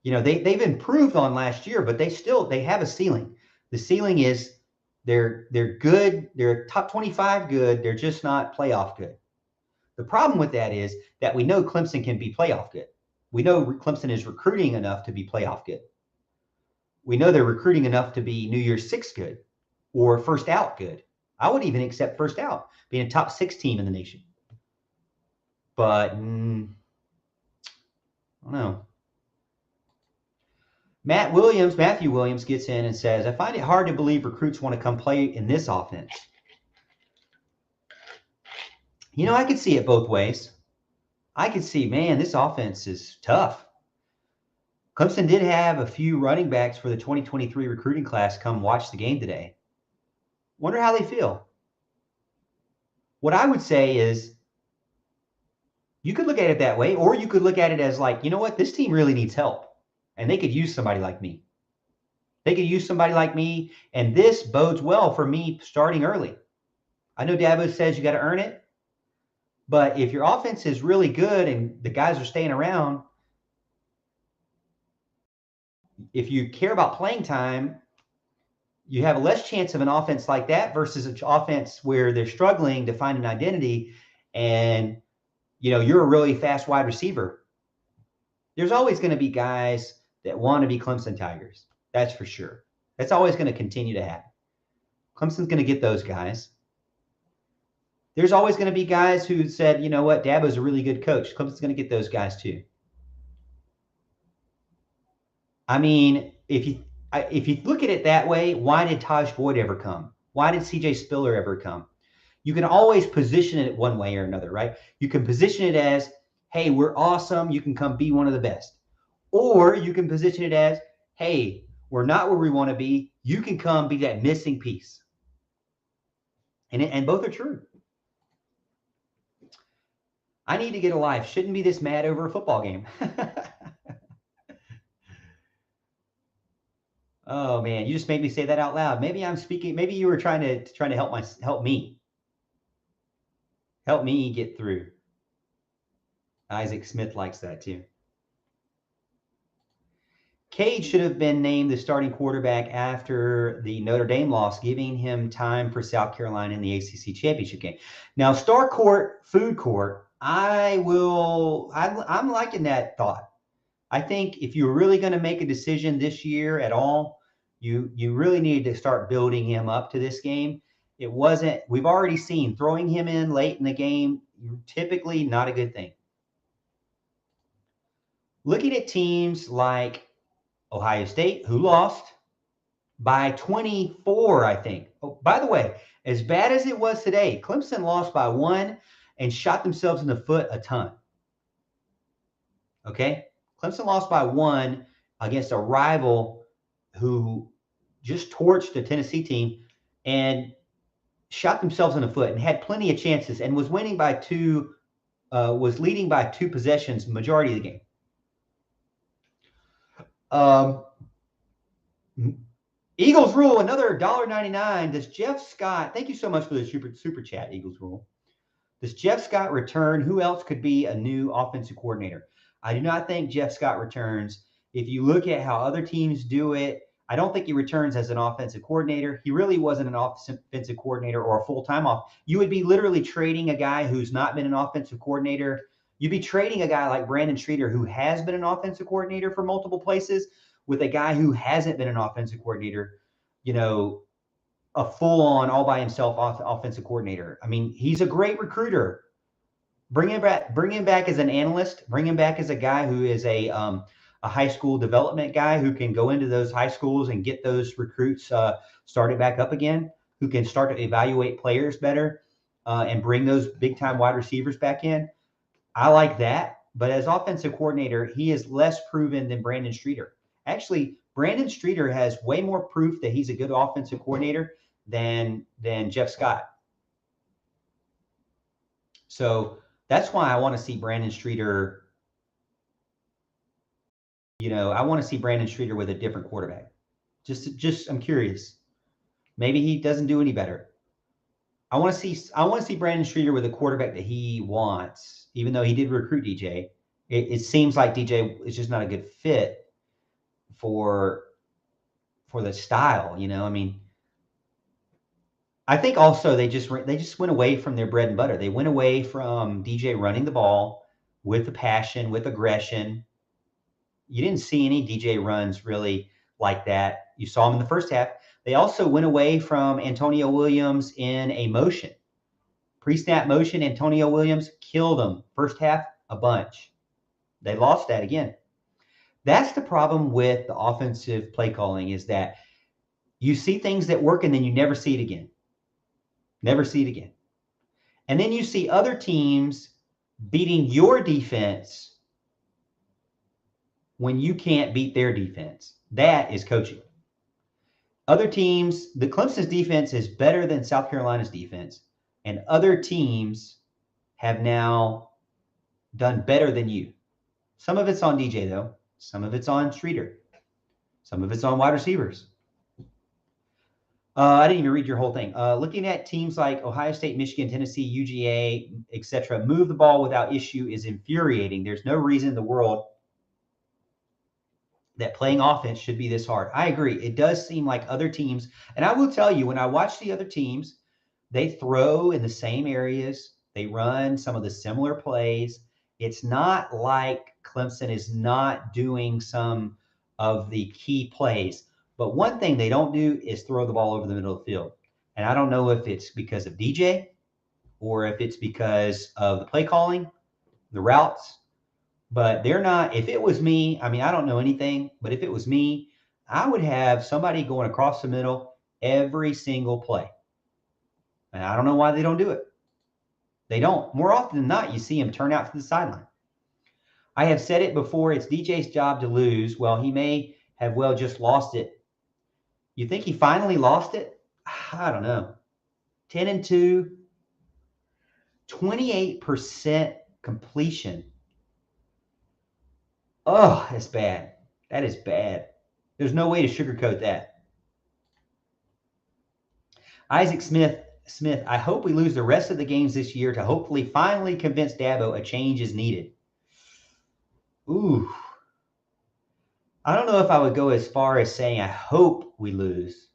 They've improved on last year, but they have a ceiling. The ceiling is they're good. They're top 25 good. They're just not playoff good. The problem with that is that we know Clemson can be playoff good. We know Clemson is recruiting enough to be playoff good. We know they're recruiting enough to be New Year's Six good or first out good. I would even accept first out, being a top 6 team in the nation. But I don't know. Matthew Williams gets in and says, I find it hard to believe recruits want to come play in this offense. I could see it both ways. I could see, man, this offense is tough. Clemson did have a few running backs for the 2023 recruiting class come watch the game today. Wonder how they feel. What I would say is, you could look at it that way, or you could look at it as like, you know what, this team really needs help, and they could use somebody like me. They could use somebody like me, and this bodes well for me starting early. I know Dabo says you got to earn it, but if your offense is really good and the guys are staying around, if you care about playing time, you have a less chance of an offense like that versus an offense where they're struggling to find an identity and you're a really fast wide receiver. There's always going to be guys that want to be Clemson Tigers. That's for sure. That's always going to continue to happen. Clemson's going to get those guys. There's always going to be guys who said, you know what, Dabo's a really good coach. Clemson's going to get those guys too. I mean, if you look at it that way, why did Taj Boyd ever come? Why did CJ Spiller ever come? You can always position it one way or another, right? You can position it as, hey, we're awesome. You can come be one of the best. Or you can position it as, hey, we're not where we want to be. You can come be that missing piece. And both are true. I need to get a life. Shouldn't be this mad over a football game. Oh man, you just made me say that out loud. Maybe I'm speaking. Maybe you were trying to help me get through. Isaac Smith likes that too. Cade should have been named the starting quarterback after the Notre Dame loss, giving him time for South Carolina in the ACC championship game. Now, Star Court, Food Court, I'm liking that thought. I think if you're really going to make a decision this year at all, you really need to start building him up to this game. We've already seen throwing him in late in the game, typically not a good thing. Looking at teams like Ohio State, who lost by 24, I think. Oh, by the way, as bad as it was today, Clemson lost by 1 and shot themselves in the foot a ton. Okay? Clemson lost by 1 against a rival who just torched the Tennessee team and shot themselves in the foot and had plenty of chances and was leading by 2 possessions majority of the game. Eagles Rule, another $1.99. Does Jeff Scott, thank you so much for the super chat, Eagles Rule. Does Jeff Scott return? Who else could be a new offensive coordinator? I do not think Jeff Scott returns. If you look at how other teams do it, I don't think he returns as an offensive coordinator. He really wasn't an offensive coordinator or a full-time off. You would be literally trading a guy who's not been an offensive coordinator. You'd be trading a guy like Brandon Streeter, who has been an offensive coordinator for multiple places, with a guy who hasn't been an offensive coordinator, a full-on, all-by-himself offensive coordinator. I mean, he's a great recruiter. Bring him back as an analyst. Bring him back as a guy who is a high school development guy who can go into those high schools and get those recruits started back up again, who can start to evaluate players better and bring those big-time wide receivers back in. I like that. But as offensive coordinator, he is less proven than Brandon Streeter. Actually, Brandon Streeter has way more proof that he's a good offensive coordinator than Jeff Scott. So that's why I want to see Brandon Streeter. I want to see Brandon Streeter with a different quarterback. Just I'm curious. Maybe he doesn't do any better. I want to see Brandon Streeter with a quarterback that he wants, even though he did recruit DJ. It seems like DJ is just not a good fit for the style, I mean, I think also they just went away from their bread and butter. They went away from DJ running the ball with the passion, with aggression. You didn't see any DJ runs really like that. You saw them in the first half. They also went away from Antonio Williams in a motion. Pre-snap motion, Antonio Williams killed them. First half, a bunch. They lost that again. That's the problem with the offensive play calling, is that you see things that work and then you never see it again. Never see it again. And then you see other teams beating your defense when you can't beat their defense. That is coaching. Other teams, the Clemson's defense is better than South Carolina's defense, and other teams have now done better than you. Some of it's on DJ, though. Some of it's on Streeter. Some of it's on wide receivers. I didn't even read your whole thing. Looking at teams like Ohio State, Michigan, Tennessee, UGA, etc., move the ball without issue is infuriating. There's no reason in the world that playing offense should be this hard. I agree. It does seem like other teams, and I will tell you, when I watch the other teams, they throw in the same areas, they run some of the similar plays. It's not like Clemson is not doing some of the key plays. But one thing they don't do is throw the ball over the middle of the field. And I don't know if it's because of DJ or if it's because of the play calling, the routes, but they're not. If it was me, I mean, I don't know anything, but if it was me, I would have somebody going across the middle every single play. And I don't know why they don't do it. They don't. More often than not, you see him turn out to the sideline. I have said it before. It's DJ's job to lose. Well, he may have just lost it. You think he finally lost it? I don't know. 10-2, 28% completion. Oh, that's bad. That is bad. There's no way to sugarcoat that. Isaac Smith, I hope we lose the rest of the games this year to hopefully finally convince Dabo a change is needed. Ooh. I don't know if I would go as far as saying I hope we lose.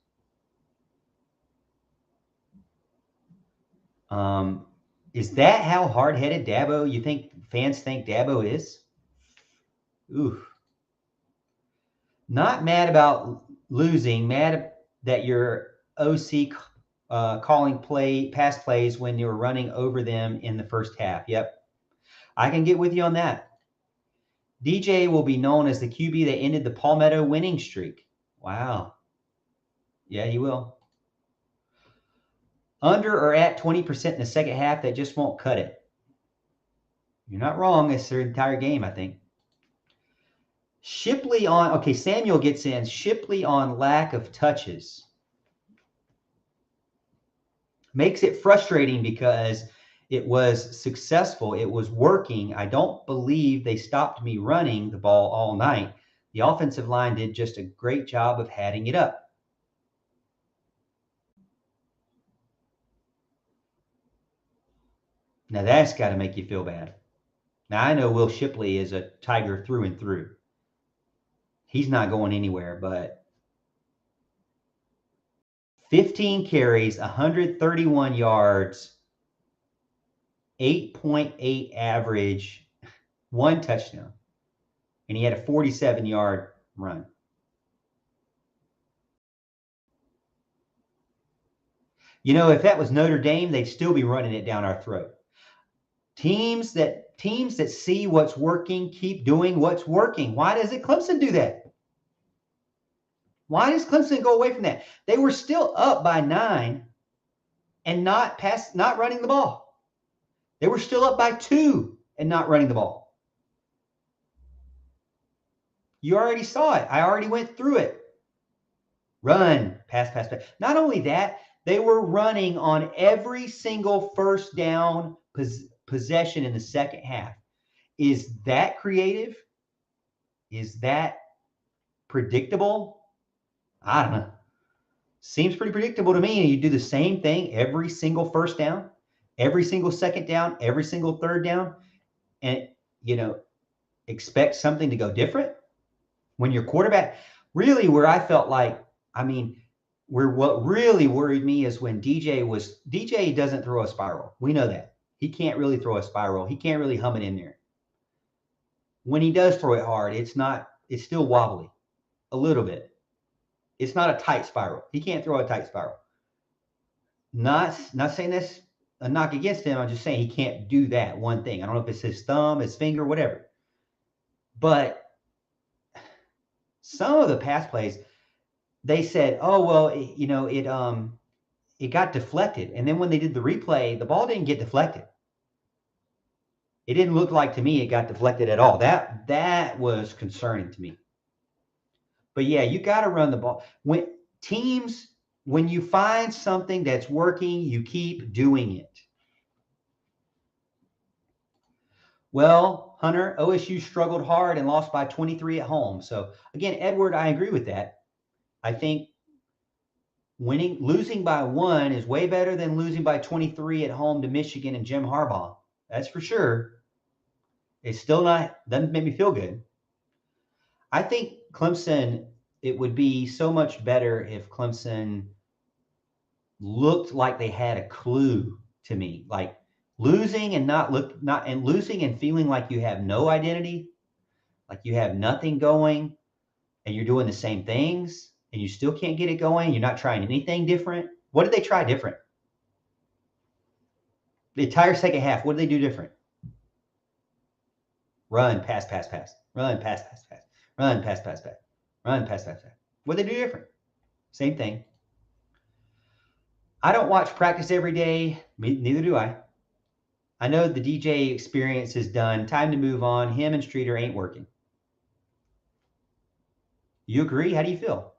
Is that how hard-headed Dabo, you think fans think Dabo is? Ooh. Not mad about losing, mad that your OC calling pass plays when you were running over them in the first half. Yep. I can get with you on that. DJ will be known as the QB that ended the Palmetto winning streak. Wow. Yeah, he will. Under or at 20% in the second half, that just won't cut it. You're not wrong. It's their entire game, I think. Shipley on, okay, Samuel gets in. Shipley on lack of touches. Makes it frustrating because it was successful. It was working. I don't believe they stopped me running the ball all night. The offensive line did just a great job of hatting it up. Now that's got to make you feel bad. Now I know Will Shipley is a Tiger through and through. He's not going anywhere, but 15 carries, 131 yards, 8.8 average, 1 touchdown. And he had a 47-yard run. You know, if that was Notre Dame, they'd still be running it down our throat. Teams that see what's working keep doing what's working. Why doesn't Clemson do that? Why does Clemson go away from that? They were still up by 9 and not running the ball. They were still up by 2 and not running the ball. You already saw it. I already went through it. Run, pass, pass, pass. Not only that, they were running on every single first down possession in the second half. Is that creative? Is that predictable? I don't know. Seems pretty predictable to me. You do the same thing every single first down, every single second down, every single third down, and, expect something to go different. When your quarterback, really where I felt like, what really worried me is when DJ doesn't throw a spiral. We know that. He can't really throw a spiral. He can't really hum it in there. When he does throw it hard, it's still wobbly a little bit. It's not a tight spiral. He can't throw a tight spiral. Not saying this a knock against him. I'm just saying he can't do that one thing. I don't know if it's his thumb, his finger, whatever. But some of the pass plays, they said, oh, well, it got deflected. And then when they did the replay, the ball didn't get deflected. It didn't look like to me it got deflected at all. That was concerning to me. But yeah, you got to run the ball. When you find something that's working, you keep doing it. Well, Hunter, OSU struggled hard and lost by 23 at home. So again, Edward, I agree with that. I think Losing by 1 is way better than losing by 23 at home to Michigan and Jim Harbaugh. That's for sure. It's still doesn't make me feel good. I think Clemson, it would be so much better if Clemson looked like they had a clue to me. Like losing and losing and feeling like you have no identity, like you have nothing going and you're doing the same things and you still can't get it going. You're not trying anything different. What did they try different? The entire second half, what did they do different? Run, pass, pass, pass. Run, pass, pass, pass. Run, pass, pass, pass. Run, pass, pass, pass. What did they do different? Same thing. I don't watch practice every day. Neither do I. I know the DJ experience is done. Time to move on. Him and Streeter ain't working. You agree? How do you feel?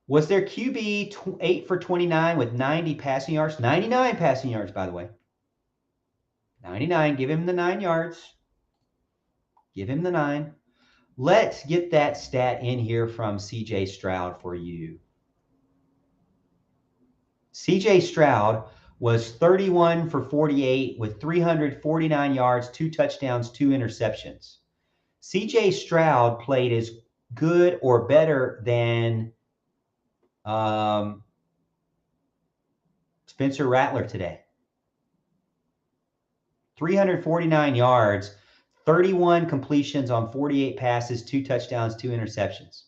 Was their QB 8 for 29 with 90 passing yards? 99 passing yards, by the way. 99. Give him the 9 yards. Give him the 9. Let's get that stat in here from CJ Stroud for you. CJ Stroud was 31 for 48 with 349 yards, 2 touchdowns, 2 interceptions. CJ Stroud played as good or better than Spencer Rattler today. 349 yards, 31 completions on 48 passes, 2 touchdowns, 2 interceptions.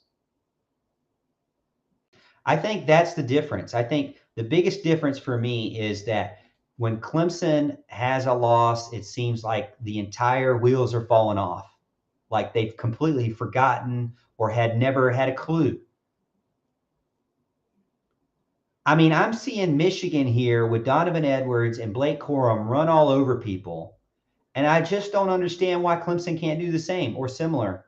I think that's the difference. I think the biggest difference for me is that when Clemson has a loss, it seems like the entire wheels are falling off. Like they've completely forgotten or had never had a clue. I mean, I'm seeing Michigan here with Donovan Edwards and Blake Corum run all over people. And I just don't understand why Clemson can't do the same or similar.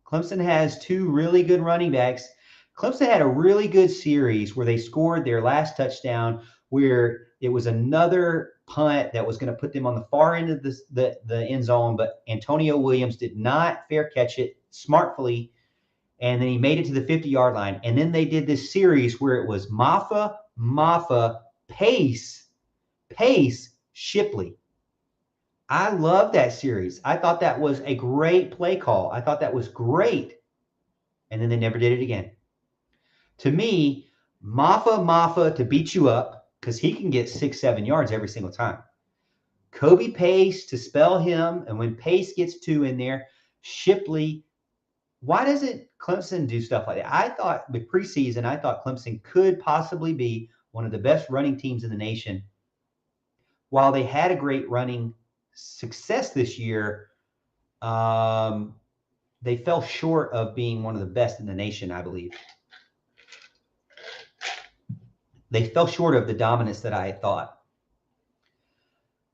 Clemson has 2 really good running backs. Clemson had a really good series where they scored their last touchdown, where it was another punt that was going to put them on the far end of the end zone, but Antonio Williams did not fair catch it smartly, and then he made it to the 50-yard line. And then they did this series where it was Maffa, Pace, Shipley. I love that series. I thought that was a great play call. I thought that was great. And then they never did it again. To me, Maffa to beat you up because he can get 6-7 yards every single time. Kobe Pace to spell him, and when Pace gets 2 in there, Shipley. Why doesn't Clemson do stuff like that? I thought with preseason, I thought Clemson could possibly be one of the best running teams in the nation. While they had a great running success this year, they fell short of being one of the best in the nation, I believe. They fell short of the dominance that I thought.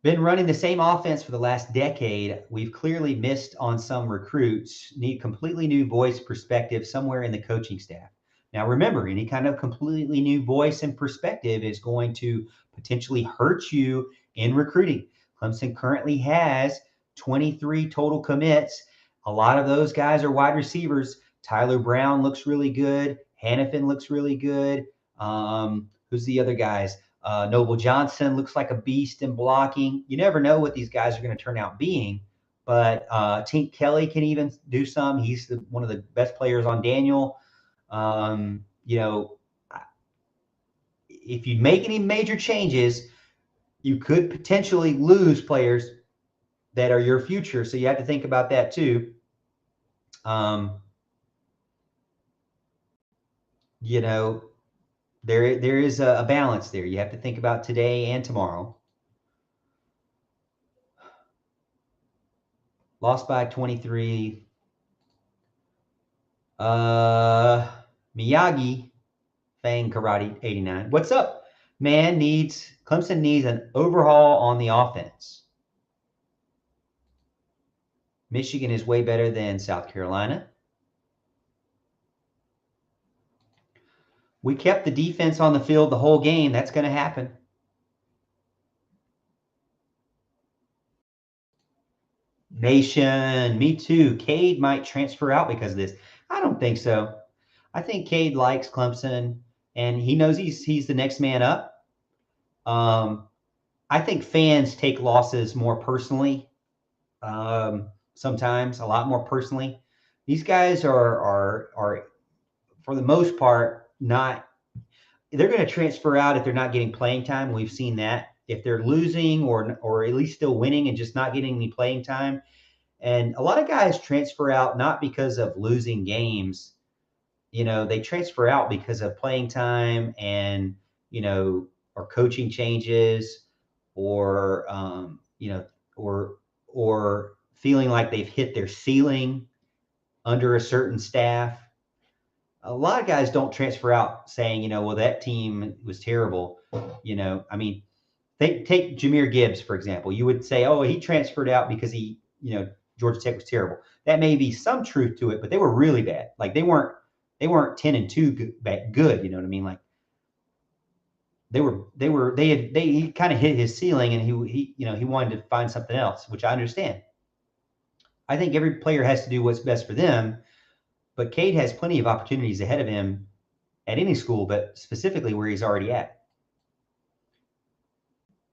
Been running the same offense for the last decade. We've clearly missed on some recruits. Need completely new voice, perspective somewhere in the coaching staff. Now, remember, any kind of completely new voice and perspective is going to potentially hurt you in recruiting. Clemson currently has 23 total commits. A lot of those guys are wide receivers. Tyler Brown looks really good. Hannafin looks really good. Who's the other guys? Noble Johnson looks like a beast in blocking. You never know what these guys are going to turn out being, but Tink Kelly can even do some. He's one of the best players on Daniel. If you make any major changes, you could potentially lose players that are your future. So you have to think about that too. There is a balance there. You have to think about today and tomorrow. Lost by 23. Miyagi, Fang Karate 89. What's up? Man, Clemson needs an overhaul on the offense. Michigan is way better than South Carolina. We kept the defense on the field the whole game. That's going to happen. Nation, me too. Cade might transfer out because of this. I don't think so. I think Cade likes Clemson, and he knows he's the next man up. I think fans take losses more personally. Sometimes a lot more personally. These guys are for the most part not. They're going to transfer out if they're not getting playing time. We've seen that. If they're losing or at least still winning and just not getting any playing time, and a lot of guys transfer out not because of losing games. They transfer out because of playing time and or coaching changes or or feeling like they've hit their ceiling under a certain staff. A lot of guys don't transfer out saying, well, that team was terrible. I mean, take Jahmyr Gibbs, for example. You would say, oh, he transferred out because Georgia Tech was terrible. That may be some truth to it, but they were really bad. Like they weren't 10-2 good. You know what I mean? Like he kind of hit his ceiling, and he wanted to find something else, which I understand. I think every player has to do what's best for them, but Cade has plenty of opportunities ahead of him at any school, but specifically where he's already at.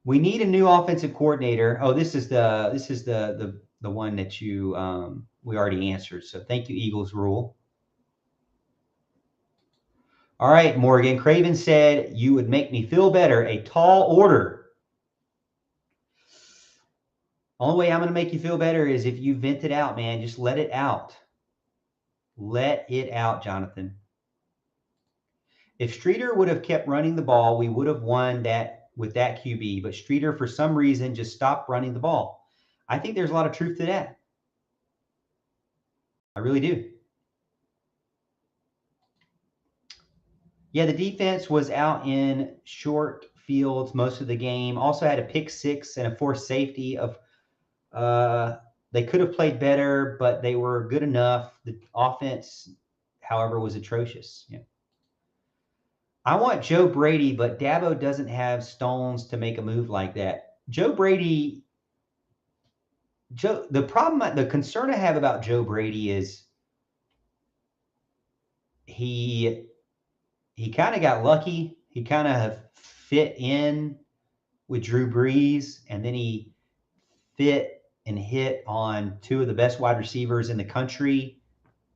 We need a new offensive coordinator. Oh, this is the one that we already answered. So thank you, Eagles Rule. All right, Morgan. Craven said you would make me feel better. A tall order. Only way I'm going to make you feel better is if you vent it out, man. Just let it out. Let it out, Jonathan. If Streeter would have kept running the ball, we would have won that with that QB. But Streeter, for some reason, just stopped running the ball. I think there's a lot of truth to that. I really do. Yeah, the defense was out in short fields most of the game. Also had a pick six and a forced safety of they could have played better, but they were good enough. The offense, however, was atrocious. Yeah. I want Joe Brady, but Dabo doesn't have stones to make a move like that. The concern I have about Joe Brady is he kind of got lucky. He kind of fit in with Drew Brees, and then he fit and hit on two of the best wide receivers in the country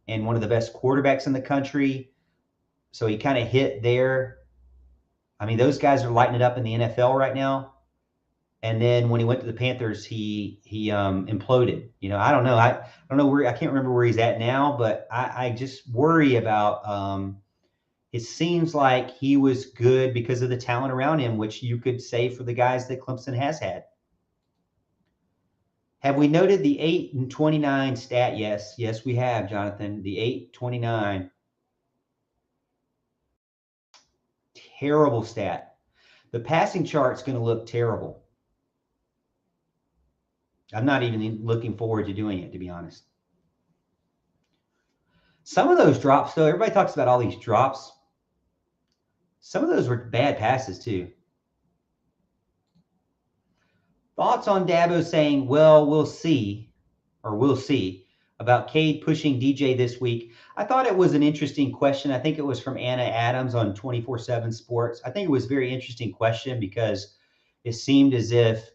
and one of the best quarterbacks in the country. So he kind of hit there. I mean, those guys are lighting it up in the NFL right now. And then when he went to the Panthers, he imploded. I don't know. I don't know where. I can't remember where he's at now, but I just worry about. It seems like he was good because of the talent around him, which you could say for the guys that Clemson has had. Have we noted the 8-29 stat? Yes, we have, Jonathan. The 8-29. Terrible stat. The passing chart's going to look terrible. I'm not even looking forward to doing it, to be honest. Some of those drops, though, everybody talks about all these drops. Some of those were bad passes, too. Thoughts on Dabo saying, well, we'll see about Cade pushing DJ this week. I thought it was an interesting question. I think it was from Anna Adams on 24/7 Sports. I think it was a very interesting question because it seemed as if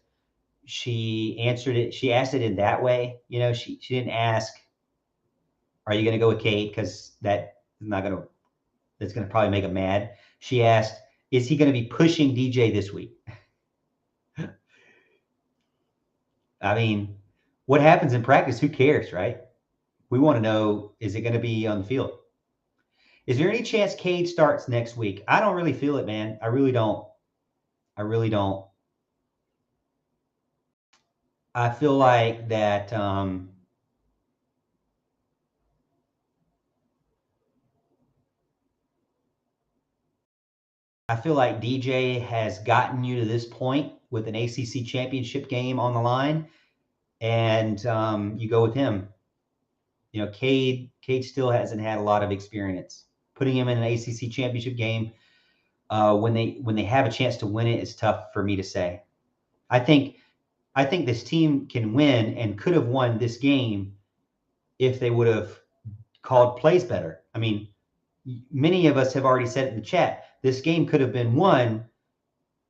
she answered it. She asked it in that way. She didn't ask, are you going to go with Cade? Because that's going to probably make him mad. She asked, is he going to be pushing DJ this week? I mean, what happens in practice? Who cares, right? We want to know, is it going to be on the field? Is there any chance Cade starts next week? I don't really feel it, man. I really don't. I feel like that I feel like DJ has gotten you to this point with an ACC championship game on the line, and you go with him. Cade still hasn't had a lot of experience. Putting him in an ACC championship game when they have a chance to win it is tough for me to say. I think this team can win and could have won this game if they would have called plays better. I mean, many of us have already said it in the chat. This game could have been won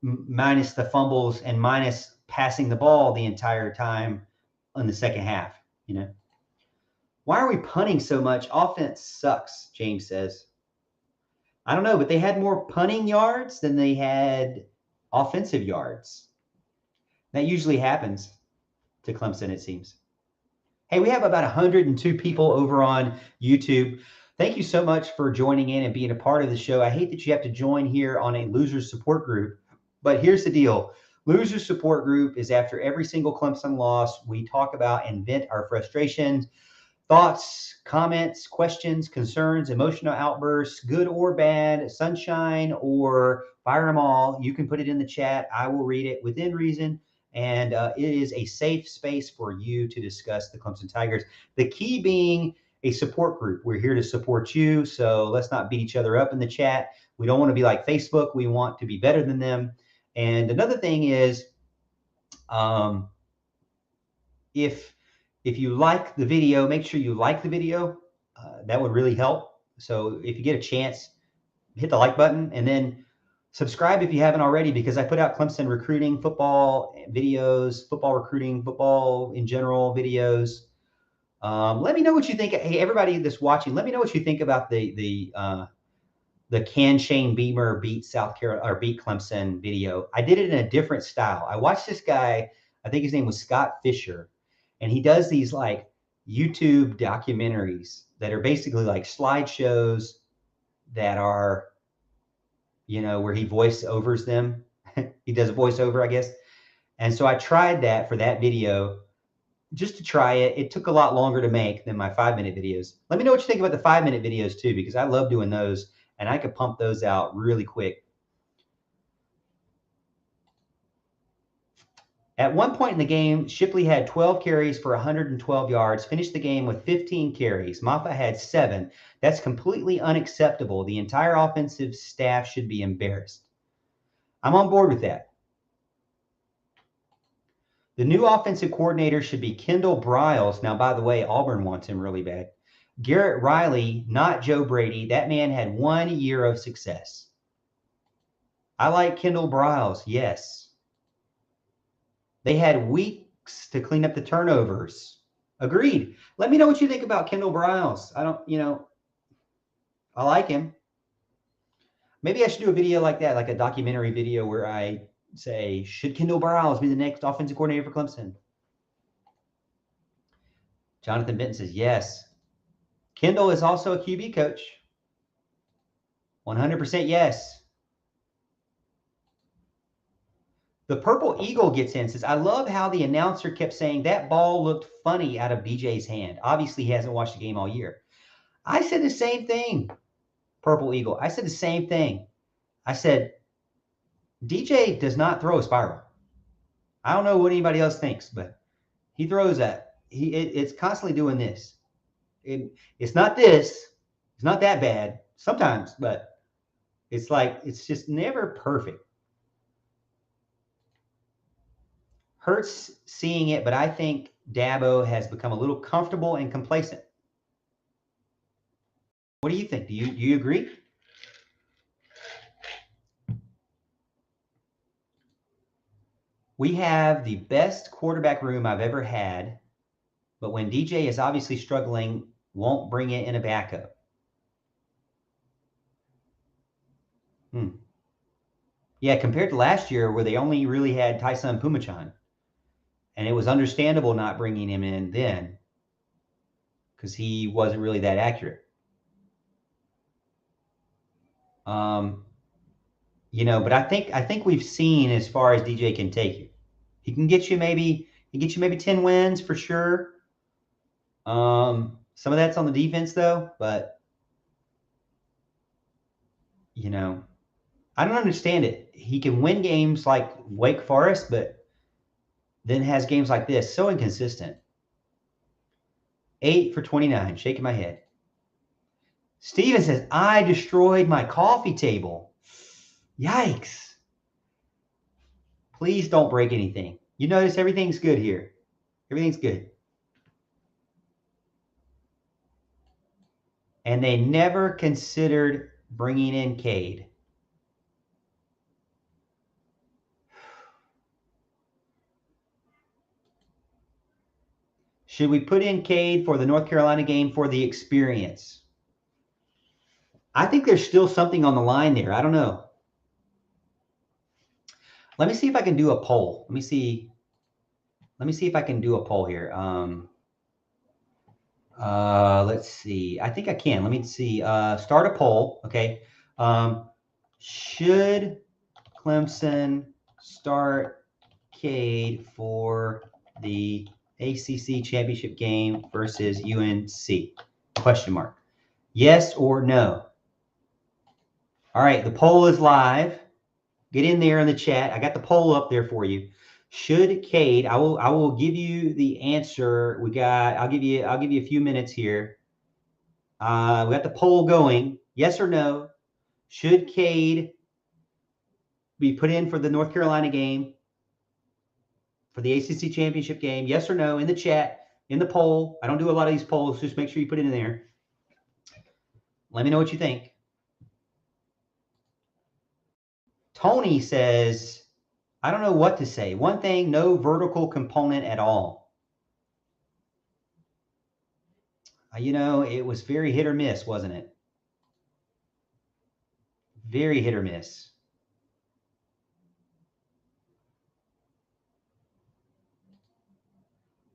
minus the fumbles and minus passing the ball the entire time in the second half. Why are we punting so much? Offense sucks, James says. I don't know, but they had more punting yards than they had offensive yards. That usually happens to Clemson, it seems. Hey, we have about 102 people over on YouTube. Thank you so much for joining in and being a part of the show. I hate that you have to join here on a losers support group, but here's the deal. Losers support group is after every single Clemson loss, we talk about and vent our frustrations, thoughts, comments, questions, concerns, emotional outbursts, good or bad, sunshine or fire them all. You can put it in the chat. I will read it within reason. And it is a safe space for you to discuss the Clemson Tigers. The key being a support group. We're here to support you. So let's not beat each other up in the chat. We don't want to be like Facebook. We want to be better than them. And another thing is, if you like the video, make sure you like the video. That would really help. So if you get a chance, hit the like button and then subscribe if you haven't already, because I put out Clemson recruiting football videos, football recruiting, football in general videos. Let me know what you think. Hey, everybody that's watching, let me know what you think about the Can Shane Beamer beat South Carolina or beat Clemson video. I did it in a different style. I watched this guy, I think his name was Scott Fisher, and he does these like YouTube documentaries that are basically like slideshows that are, where he voice overs them. He does a voiceover, I guess. And so I tried that for that video just to try it. It took a lot longer to make than my 5-minute videos. Let me know what you think about the 5-minute videos too, because I love doing those and I could pump those out really quick. At one point in the game, Shipley had 12 carries for 112 yards, finished the game with 15 carries. Maffa had 7. That's completely unacceptable. The entire offensive staff should be embarrassed. I'm on board with that. The new offensive coordinator should be Kendall Briles. Now, by the way, Auburn wants him really bad. Garrett Riley, not Joe Brady. That man had 1 year of success. I like Kendall Briles, yes. They had weeks to clean up the turnovers. Agreed. Let me know what you think about Kendall Briles. I like him. Maybe I should do a video like that, like a documentary video where I say, should Kendall Briles be the next offensive coordinator for Clemson? Jonathan Benton says, yes. Kendall is also a QB coach. 100% yes. The Purple Eagle gets in, says, I love how the announcer kept saying that ball looked funny out of DJ's hand. Obviously, he hasn't watched the game all year. I said the same thing, Purple Eagle. I said the same thing. I said, DJ does not throw a spiral. I don't know what anybody else thinks, but he throws that. It's constantly doing this. It's not this. It's not that bad sometimes, but it's like, it's just never perfect. Hurts seeing it, but I think Dabo has become a little comfortable and complacent. What do you think? Do you agree? We have the best quarterback room I've ever had, but when DJ is obviously struggling, won't bring it in a backup. Yeah, compared to last year where they only really had Tyson Pumachan. And it was understandable not bringing him in then because he wasn't really that accurate. But I think we've seen as far as DJ can take you. He can get you maybe 10 wins for sure. Some of that's on the defense though, but I don't understand it. He can win games like Wake Forest, but then has games like this. So inconsistent. 8 for 29. Shaking my head. Steven says, I destroyed my coffee table. Yikes. Please don't break anything. You notice everything's good here. Everything's good. And they never considered bringing in Cade. Should we put in Cade for the North Carolina game for the experience? I think there's still something on the line there. I don't know. Let me see if I can do a poll. Let me see if I can do a poll here. Let's see. I think I can. Let me see. Start a poll. Okay. Should Clemson start Cade for the ACC championship game versus UNC? Question mark. Yes or no? All right. The poll is live. Get in there in the chat. I got the poll up there for you. Should Cade? I will give you the answer. I'll give you a few minutes here. We got the poll going. Yes or no? Should Cade be put in for the North Carolina game, for the ACC championship game? Yes or no? In the chat, in the poll. I don't do a lot of these polls. Just make sure you put it in there. Let me know what you think. Tony says, I don't know what to say. One thing, no vertical component at all. It was very hit or miss, wasn't it? Very hit or miss.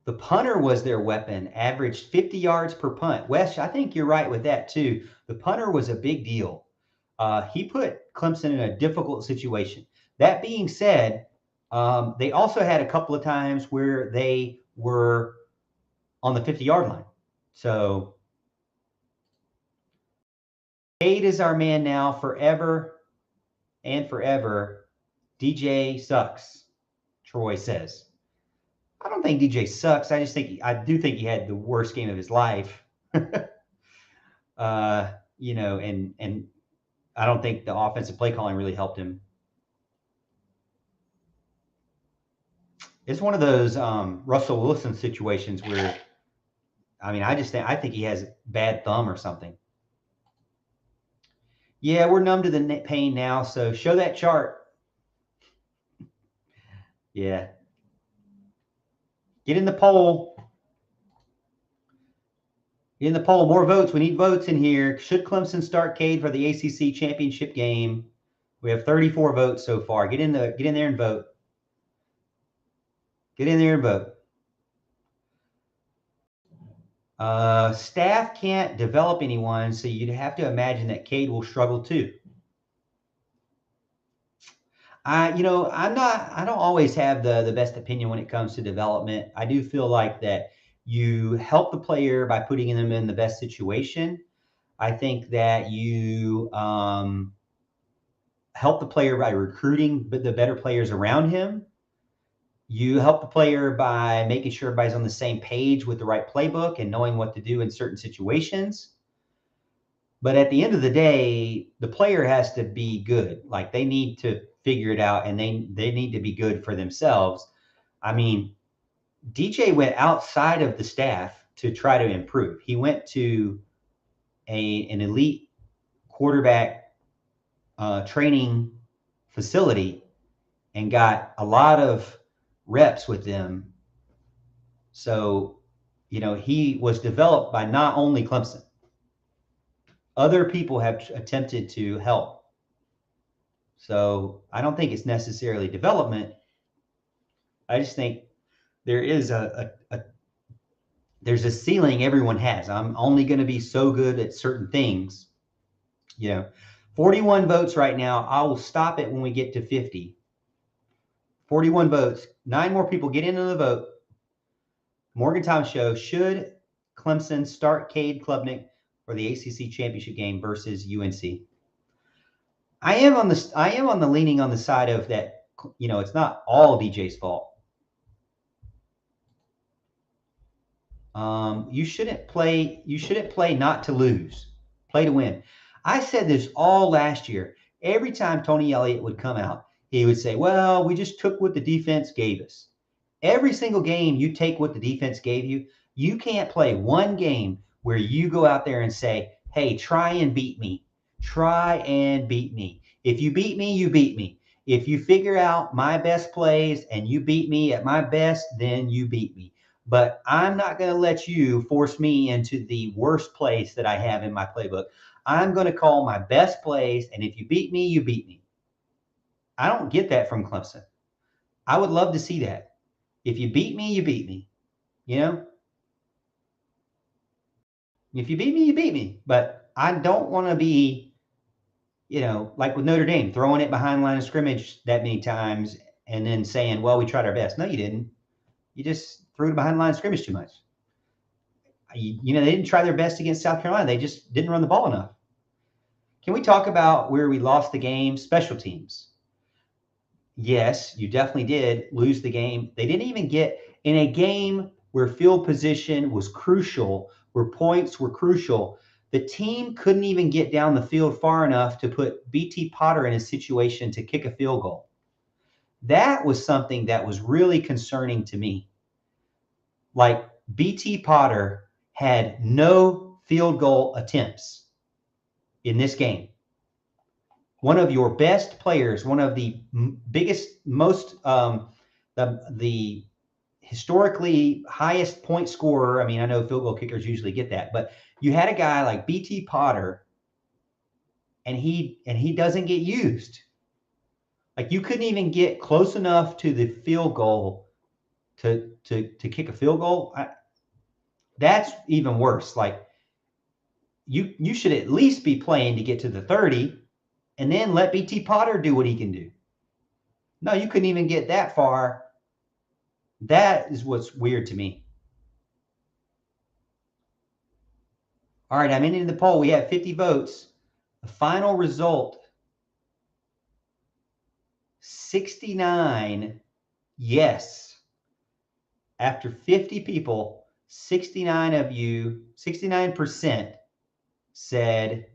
The punter was their weapon, averaged 50 yards per punt. Wes, I think you're right with that too. The punter was a big deal. He put Clemson in a difficult situation. That being said, they also had a couple of times where they were on the 50-yard line. So Cade is our man now forever and forever. DJ sucks, Troy says. I don't think DJ sucks. I do think he had the worst game of his life. And I don't think the offensive play calling really helped him. It's one of those Russell Wilson situations where, I think he has bad thumb or something. Yeah, we're numb to the pain now, so show that chart. Yeah. Get in the poll. Get in the poll. More votes. We need votes in here. Should Clemson start Cade for the ACC championship game? We have 34 votes so far. Get in there and vote. Get in there and vote. Staff can't develop anyone, so you'd have to imagine that Cade will struggle too. I don't always have the best opinion when it comes to development. I do feel like that you help the player by putting them in the best situation. I think that you help the player by recruiting the better players around him. You help the player by making sure everybody's on the same page with the right playbook and knowing what to do in certain situations. But at the end of the day, the player has to be good. Like, they need to figure it out, and they need to be good for themselves. DJ went outside of the staff to try to improve. He went to an elite quarterback training facility and got a lot of reps with them. So, he was developed by not only Clemson. Other people have attempted to help. So I don't think it's necessarily development. I just think there is there's a ceiling everyone has. I'm only going to be so good at certain things. 41 votes right now. I will stop it when we get to 50. 41 votes. 9 more people get into the vote. Morgantown Show. Should Clemson start Cade Klubnik for the ACC championship game versus UNC? I am on the leaning on the side of that. It's not all DJ's fault. You shouldn't play not to lose. Play to win. I said this all last year. Every time Tony Elliott would come out, he would say, well, we just took what the defense gave us. Every single game you take what the defense gave you. You can't play one game where you go out there and say, hey, try and beat me. Try and beat me. If you beat me, you beat me. If you figure out my best plays and you beat me at my best, then you beat me. But I'm not going to let you force me into the worst place that I have in my playbook. I'm going to call my best plays, and if you beat me, you beat me. I don't get that from Clemson. I would love to see that. If you beat me, you beat me. You know, if you beat me, you beat me. But I don't want to be, like with Notre Dame, throwing it behind the line of scrimmage that many times and then saying, well, we tried our best. No, you didn't. You just threw it behind the line of scrimmage too much. They didn't try their best against South Carolina. They just didn't run the ball enough. Can we talk about where we lost the game? Special teams. Yes, you definitely did lose the game. They didn't even get in a game where field position was crucial, where points were crucial. The team couldn't even get down the field far enough to put BT Potter in a situation to kick a field goal. That was something that was really concerning to me. Like BT Potter had no field goal attempts in this game. One of your best players, one of the biggest, most the historically highest point scorer. I mean, I know field goal kickers usually get that, but you had a guy like BT Potter, and he doesn't get used. Like you couldn't even get close enough to the field goal to kick a field goal. That's even worse. Like you should at least be playing to get to the 30 and then let BT Potter do what he can do. No, you couldn't even get that far. That is what's weird to me. All right, I'm ending the poll. We have 50 votes. The final result, 69 yes. After 50 people, 69% said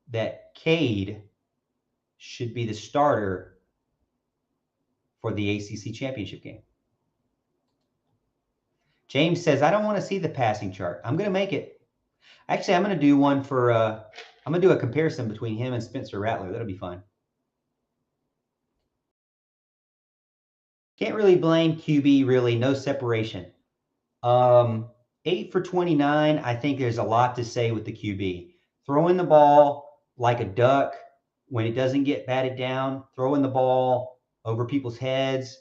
that Cade should be the starter for the ACC championship game. James says, I don't want to see the passing chart. I'm going to make it. Actually, I'm going to do one for, I'm going to do a comparison between him and Spencer Rattler. That'll be fun. Can't really blame QB, really. No separation. 8 for 29. I think there's a lot to say with the QB. Throwing the ball like a duck when it doesn't get batted down, throwing the ball over people's heads.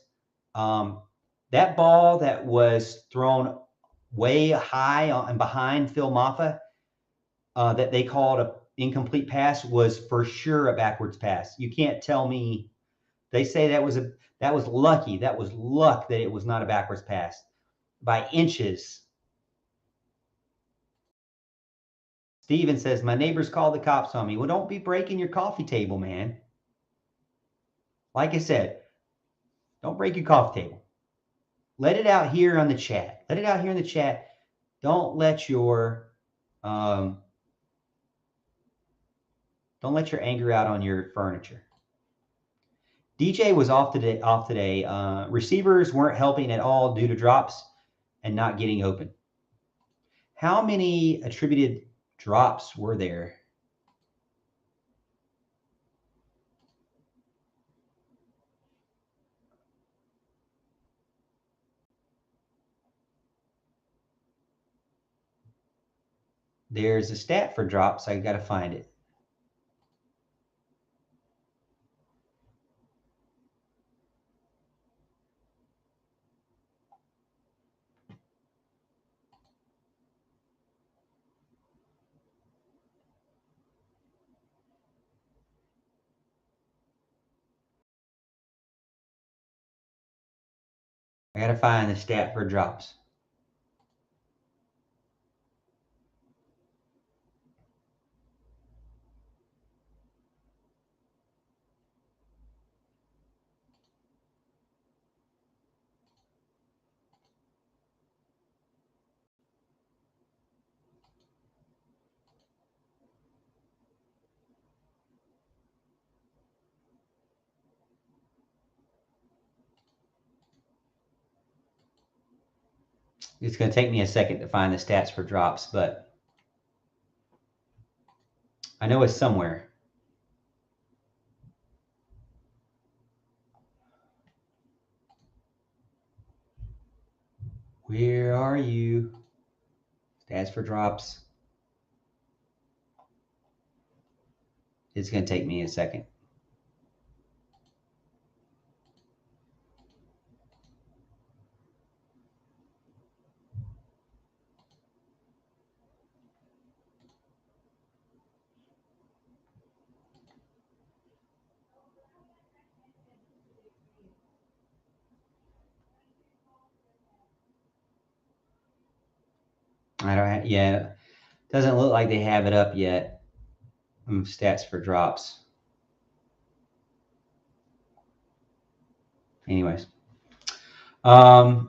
That ball that was thrown way high and behind Phil Maffa, that they called an incomplete pass, was for sure a backwards pass. You can't tell me. They say that was lucky. That was luck that it was not a backwards pass by inches. Steven says, my neighbors called the cops on me. Well, don't be breaking your coffee table, man. Like I said, don't break your coffee table. Let it out here on the chat. Let it out here in the chat. Don't let your anger out on your furniture. DJ was off today. Receivers weren't helping at all due to drops and not getting open. How many attributed drops were there? There's a stat for drops. I got to find it. I got to find the stat for drops. It's going to take me a second to find the stats for drops, but I know it's somewhere. Where are you? Stats for drops. It's going to take me a second. I don't have, yeah, doesn't look like they have it up yet. Stats for drops. Anyways. All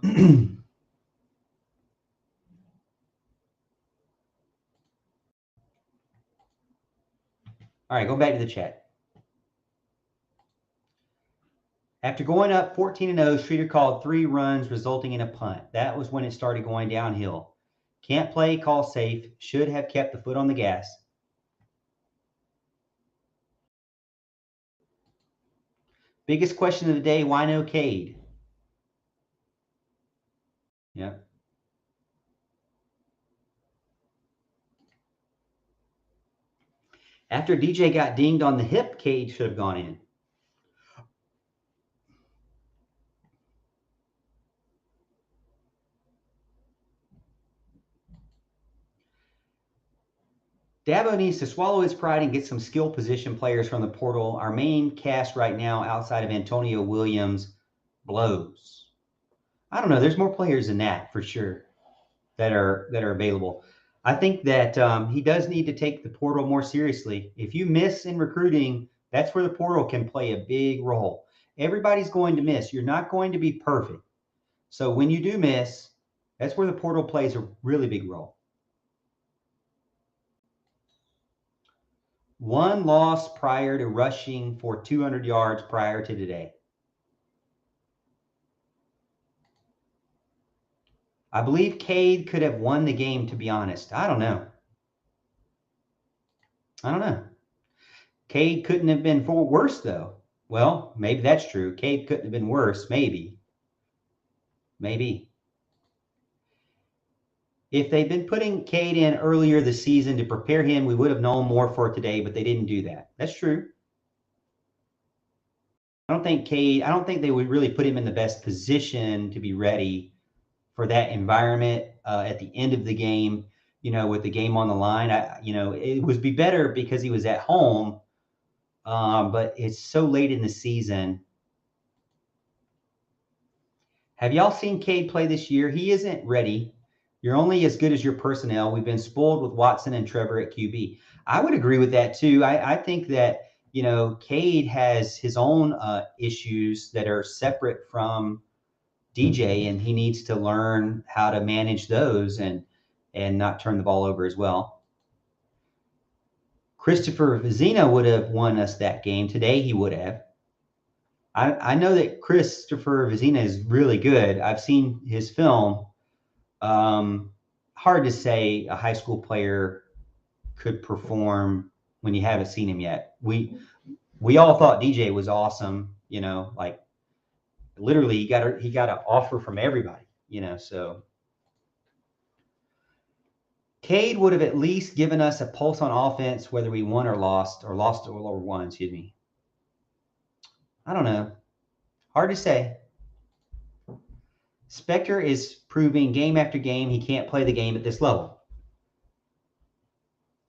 right, go back to the chat. After going up 14-0, Streeter called 3 runs, resulting in a punt. That was when it started going downhill. Can't play, call safe. Should have kept the foot on the gas. Biggest question of the day, why no Cade? Yeah. After DJ got dinged on the hip, Cade should have gone in. Dabo needs to swallow his pride and get some skill position players from the portal. Our main cast right now, outside of Antonio Williams, blows. I don't know. There's more players than that for sure that are available. I think that he does need to take the portal more seriously. If you miss in recruiting, that's where the portal can play a big role. Everybody's going to miss. You're not going to be perfect. So when you do miss, that's where the portal plays a really big role. One loss prior to rushing for 200 yards prior to today. I believe Cade could have won the game, to be honest. I don't know. Cade couldn't have been worse, though. Well, maybe that's true. Cade couldn't have been worse, maybe. If they'd been putting Cade in earlier this season to prepare him, we would have known more for today, but they didn't do that. That's true. I don't think they would really put him in the best position to be ready for that environment at the end of the game, with the game on the line. It would be better because he was at home, but it's so late in the season. Have y'all seen Cade play this year? He isn't ready. You're only as good as your personnel. We've been spoiled with Watson and Trevor at QB. I would agree with that too. I think that, Cade has his own issues that are separate from DJ, and he needs to learn how to manage those and not turn the ball over as well. Christopher Vizina would have won us that game. Today he would have. I know that Christopher Vizina is really good. I've seen his film. Hard to say a high school player could perform when you haven't seen him yet. We all thought DJ was awesome, like literally he got an offer from everybody, so Cade would have at least given us a pulse on offense, whether we won or lost or won, excuse me. I don't know. Hard to say. Spector is proving game after game he can't play the game at this level.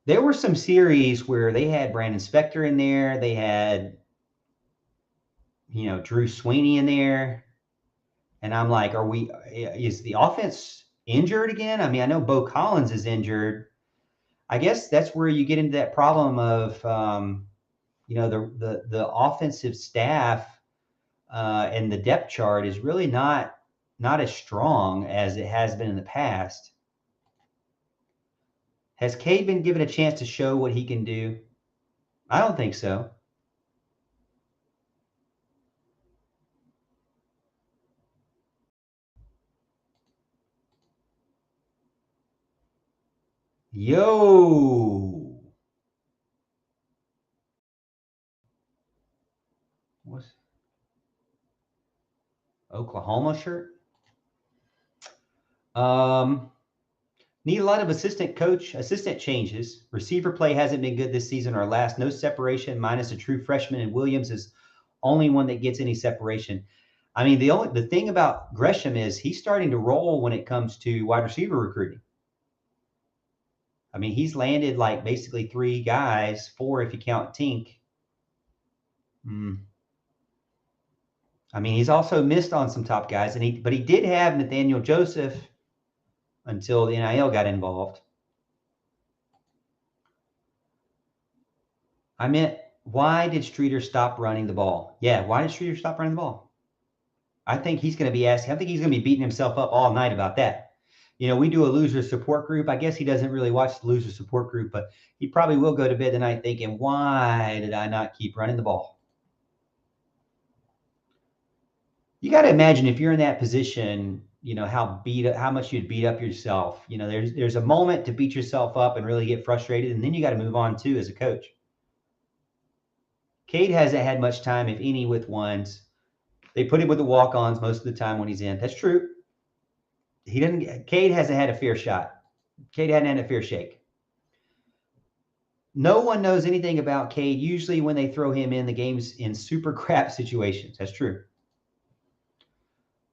There were some series where they had Brandon Spector in there. They had, Drew Sweeney in there. And I'm like, is the offense injured again? I mean, I know Bo Collins is injured. I guess that's where you get into that problem of, the offensive staff and the depth chart is really not as strong as it has been in the past. Has Cade been given a chance to show what he can do? I don't think so. Yo. What's Oklahoma shirt? Need a lot of assistant changes. Receiver play hasn't been good this season or last. No separation, minus a true freshman, and Williams is only one that gets any separation. I mean, the thing about Gresham is he's starting to roll when it comes to wide receiver recruiting. I mean, he's landed like basically 3 guys, 4 if you count Tink. I mean, he's also missed on some top guys, but he did have Nathaniel Joseph until the NIL got involved. I meant, why did Streeter stop running the ball? Yeah, why did Streeter stop running the ball? I think he's going to be asking. I think he's going to be beating himself up all night about that. You know, we do a loser support group. I guess he doesn't really watch the loser support group, but he probably will go to bed tonight thinking, why did I not keep running the ball? You got to imagine if you're in that position, you know, how much you'd beat up yourself. You know, there's a moment to beat yourself up and really get frustrated, and then you got to move on too as a coach. Cade hasn't had much time, if any, with ones. They put him with the walk-ons most of the time when he's in. That's true. Cade hasn't had a fair shot. Cade hadn't had a fair shake. No one knows anything about Cade. Usually when they throw him in the games in super crap situations. That's true.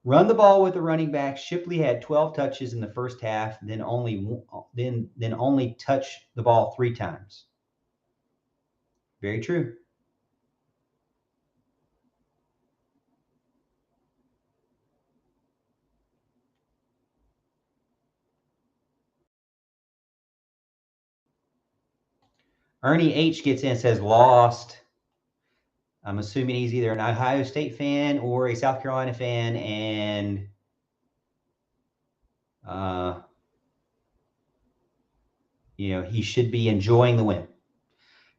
Run the ball with the running back. Shipley had 12 touches in the first half, then only touch the ball 3 times. Very true. Ernie H gets in and says lost. I'm assuming he's either an Ohio State fan or a South Carolina fan, and you know, he should be enjoying the win.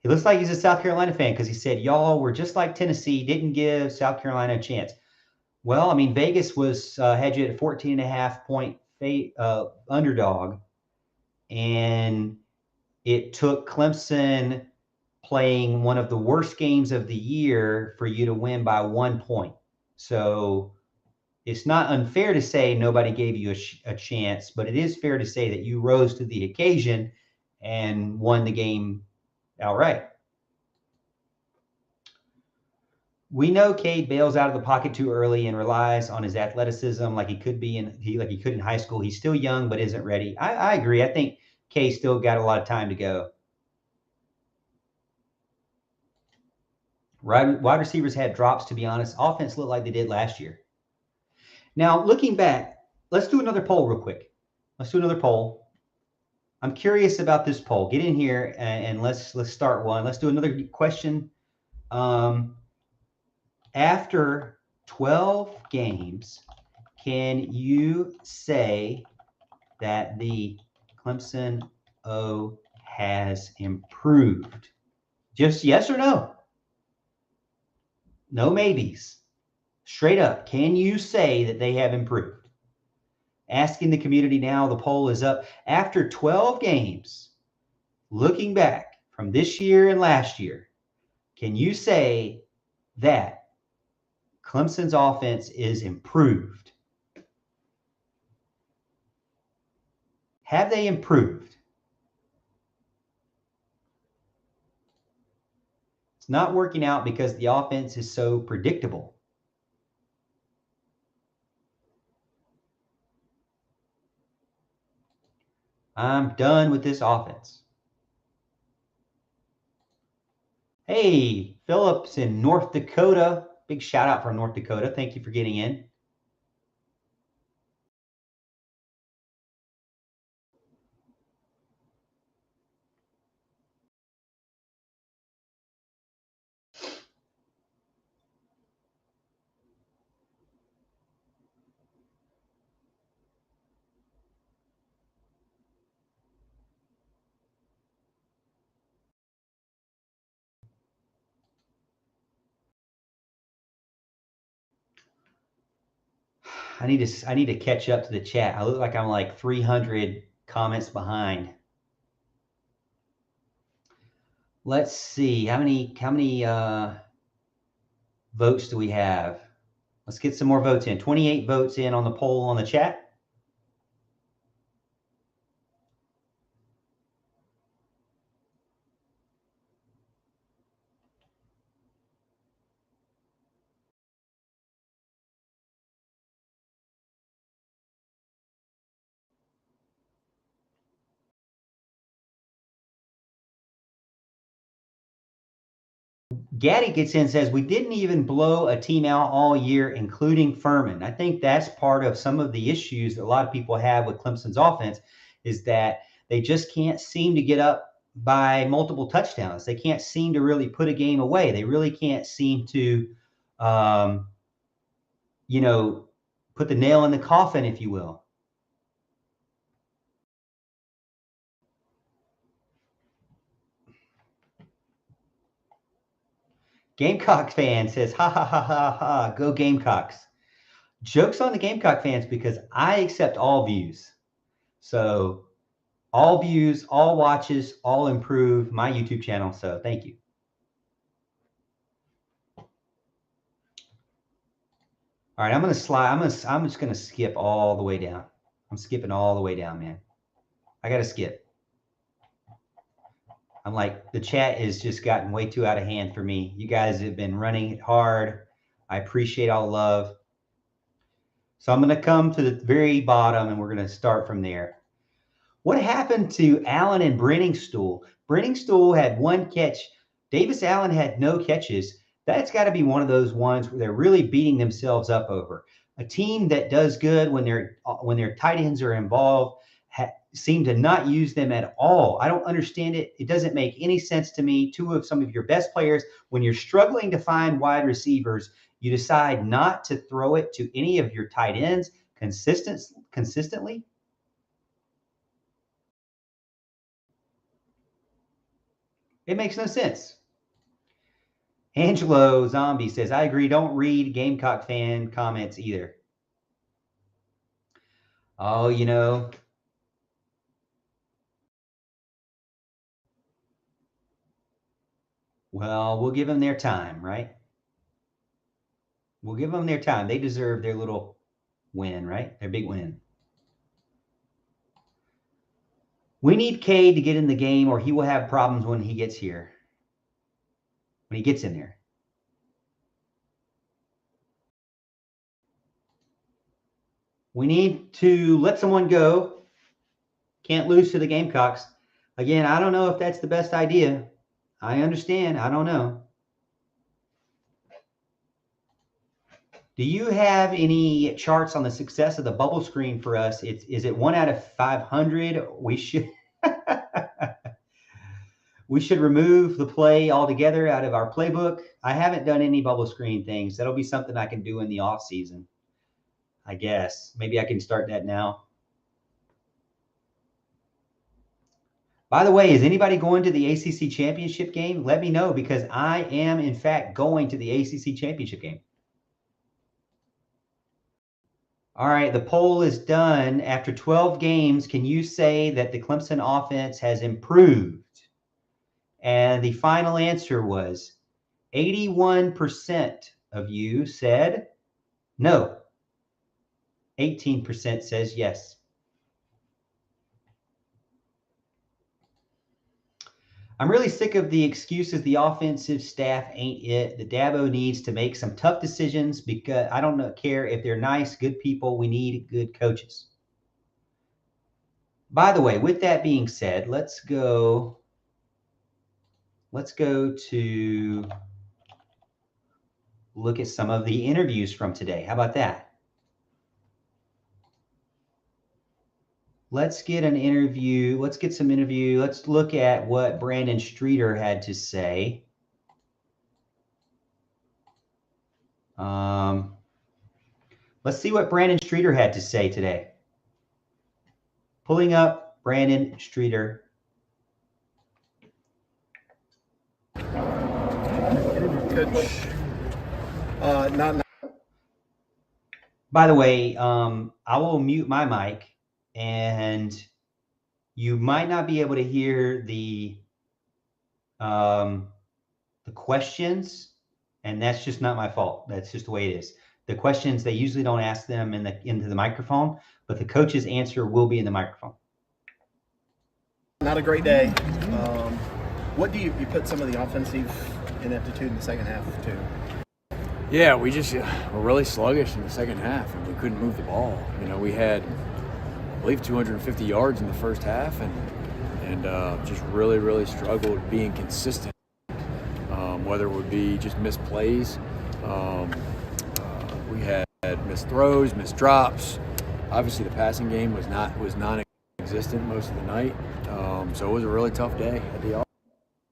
He looks like he's a South Carolina fan because he said, y'all were just like Tennessee, didn't give South Carolina a chance. Well, I mean, Vegas had you at a 14.5 point underdog, and it took Clemson playing one of the worst games of the year for you to win by 1 point. So it's not unfair to say nobody gave you a chance, but it is fair to say that you rose to the occasion and won the game outright. We know Cade bails out of the pocket too early and relies on his athleticism like he could in high school. He's still young, but isn't ready. I agree. I think Cade still got a lot of time to go. Wide receivers had drops, to be honest. Offense looked like they did last year. Now, looking back, let's do another poll real quick. Let's do another poll. I'm curious about this poll. Get in here and let's start one. Let's do another question. After 12 games, can you say that the Clemson O has improved? Just yes or no? No maybes. Straight up, can you say that they have improved? Asking the community now, the poll is up. After 12 games, looking back from this year and last year, can you say that Clemson's offense is improved? Have they improved? It's not working out because the offense is so predictable. I'm done with this offense. Hey, Phillips in North Dakota. Big shout out from North Dakota. Thank you for getting in. I need to catch up to the chat. I look like I'm like 300 comments behind. Let's see how many votes do we have? Let's get some more votes in. 28 votes in on the poll on the chat. Gaddy gets in and says, we didn't even blow a team out all year, including Furman. I think that's part of some of the issues that a lot of people have with Clemson's offense is that they just can't seem to get up by multiple touchdowns. They can't seem to really put a game away. They really can't seem to, put the nail in the coffin, if you will. Gamecock fan says, ha, ha, ha, ha, ha, go Gamecocks. Joke's on the Gamecock fans because I accept all views. So all views, all watches, all improve my YouTube channel. So thank you. All right, I'm going to slide. I'm just going to skip all the way down. I'm skipping all the way down, man. I got to skip. I'm like, the chat has just gotten way too out of hand for me. You guys have been running it hard. I appreciate all the love. So I'm going to come to the very bottom and we're going to start from there. What happened to Allen and Brenningstool? Brenningstool had one catch. Davis Allen had no catches. That's got to be one of those ones where they're really beating themselves up over. A team that does good when their tight ends are involved seem to not use them at all. I don't understand it. It doesn't make any sense to me. Two of some of your best players, when you're struggling to find wide receivers, you decide not to throw it to any of your tight ends consistently. It makes no sense. Angelo Zombie says, I agree. Don't read Gamecock fan comments either. Oh, well, we'll give them their time, right? We'll give them their time. They deserve their little win, right? Their big win. We need Cade to get in the game or he will have problems when he gets here. When he gets in there. We need to let someone go. Can't lose to the Gamecocks. Again, I don't know if that's the best idea. I understand. I don't know. Do you have any charts on the success of the bubble screen for us? Is it 1 out of 500? We should remove the play altogether out of our playbook. I haven't done any bubble screen things. That'll be something I can do in the off season, I guess. Maybe I can start that now. By the way, is anybody going to the ACC championship game? Let me know because I am, in fact, going to the ACC championship game. All right, the poll is done. After 12 games, can you say that the Clemson offense has improved? And the final answer was 81% of you said no. 18% says yes. I'm really sick of the excuses the offensive staff ain't it. The Dabo needs to make some tough decisions because I don't care if they're nice, good people. We need good coaches. By the way, with that being said, let's go to look at some of the interviews from today. How about that? Let's get an interview. Let's get some interview. Let's look at what Brandon Streeter had to say. Let's see what Brandon Streeter had to say today. Pulling up Brandon Streeter. Coach, By the way, I will mute my mic, and you might not be able to hear the questions And that's just not my fault. That's just the way it is. The questions, they usually don't ask them into the microphone, but the coach's answer will be in the microphone. Not a great day. What do you put some of the offensive ineptitude in the second half too? Yeah, we just were really sluggish in the second half, and we couldn't move the ball. We had, I believe, 250 yards in the first half, and just really, really struggled being consistent. Whether it would be just missed plays, we had missed throws, missed drops. Obviously, the passing game was non-existent most of the night, so it was a really tough day at the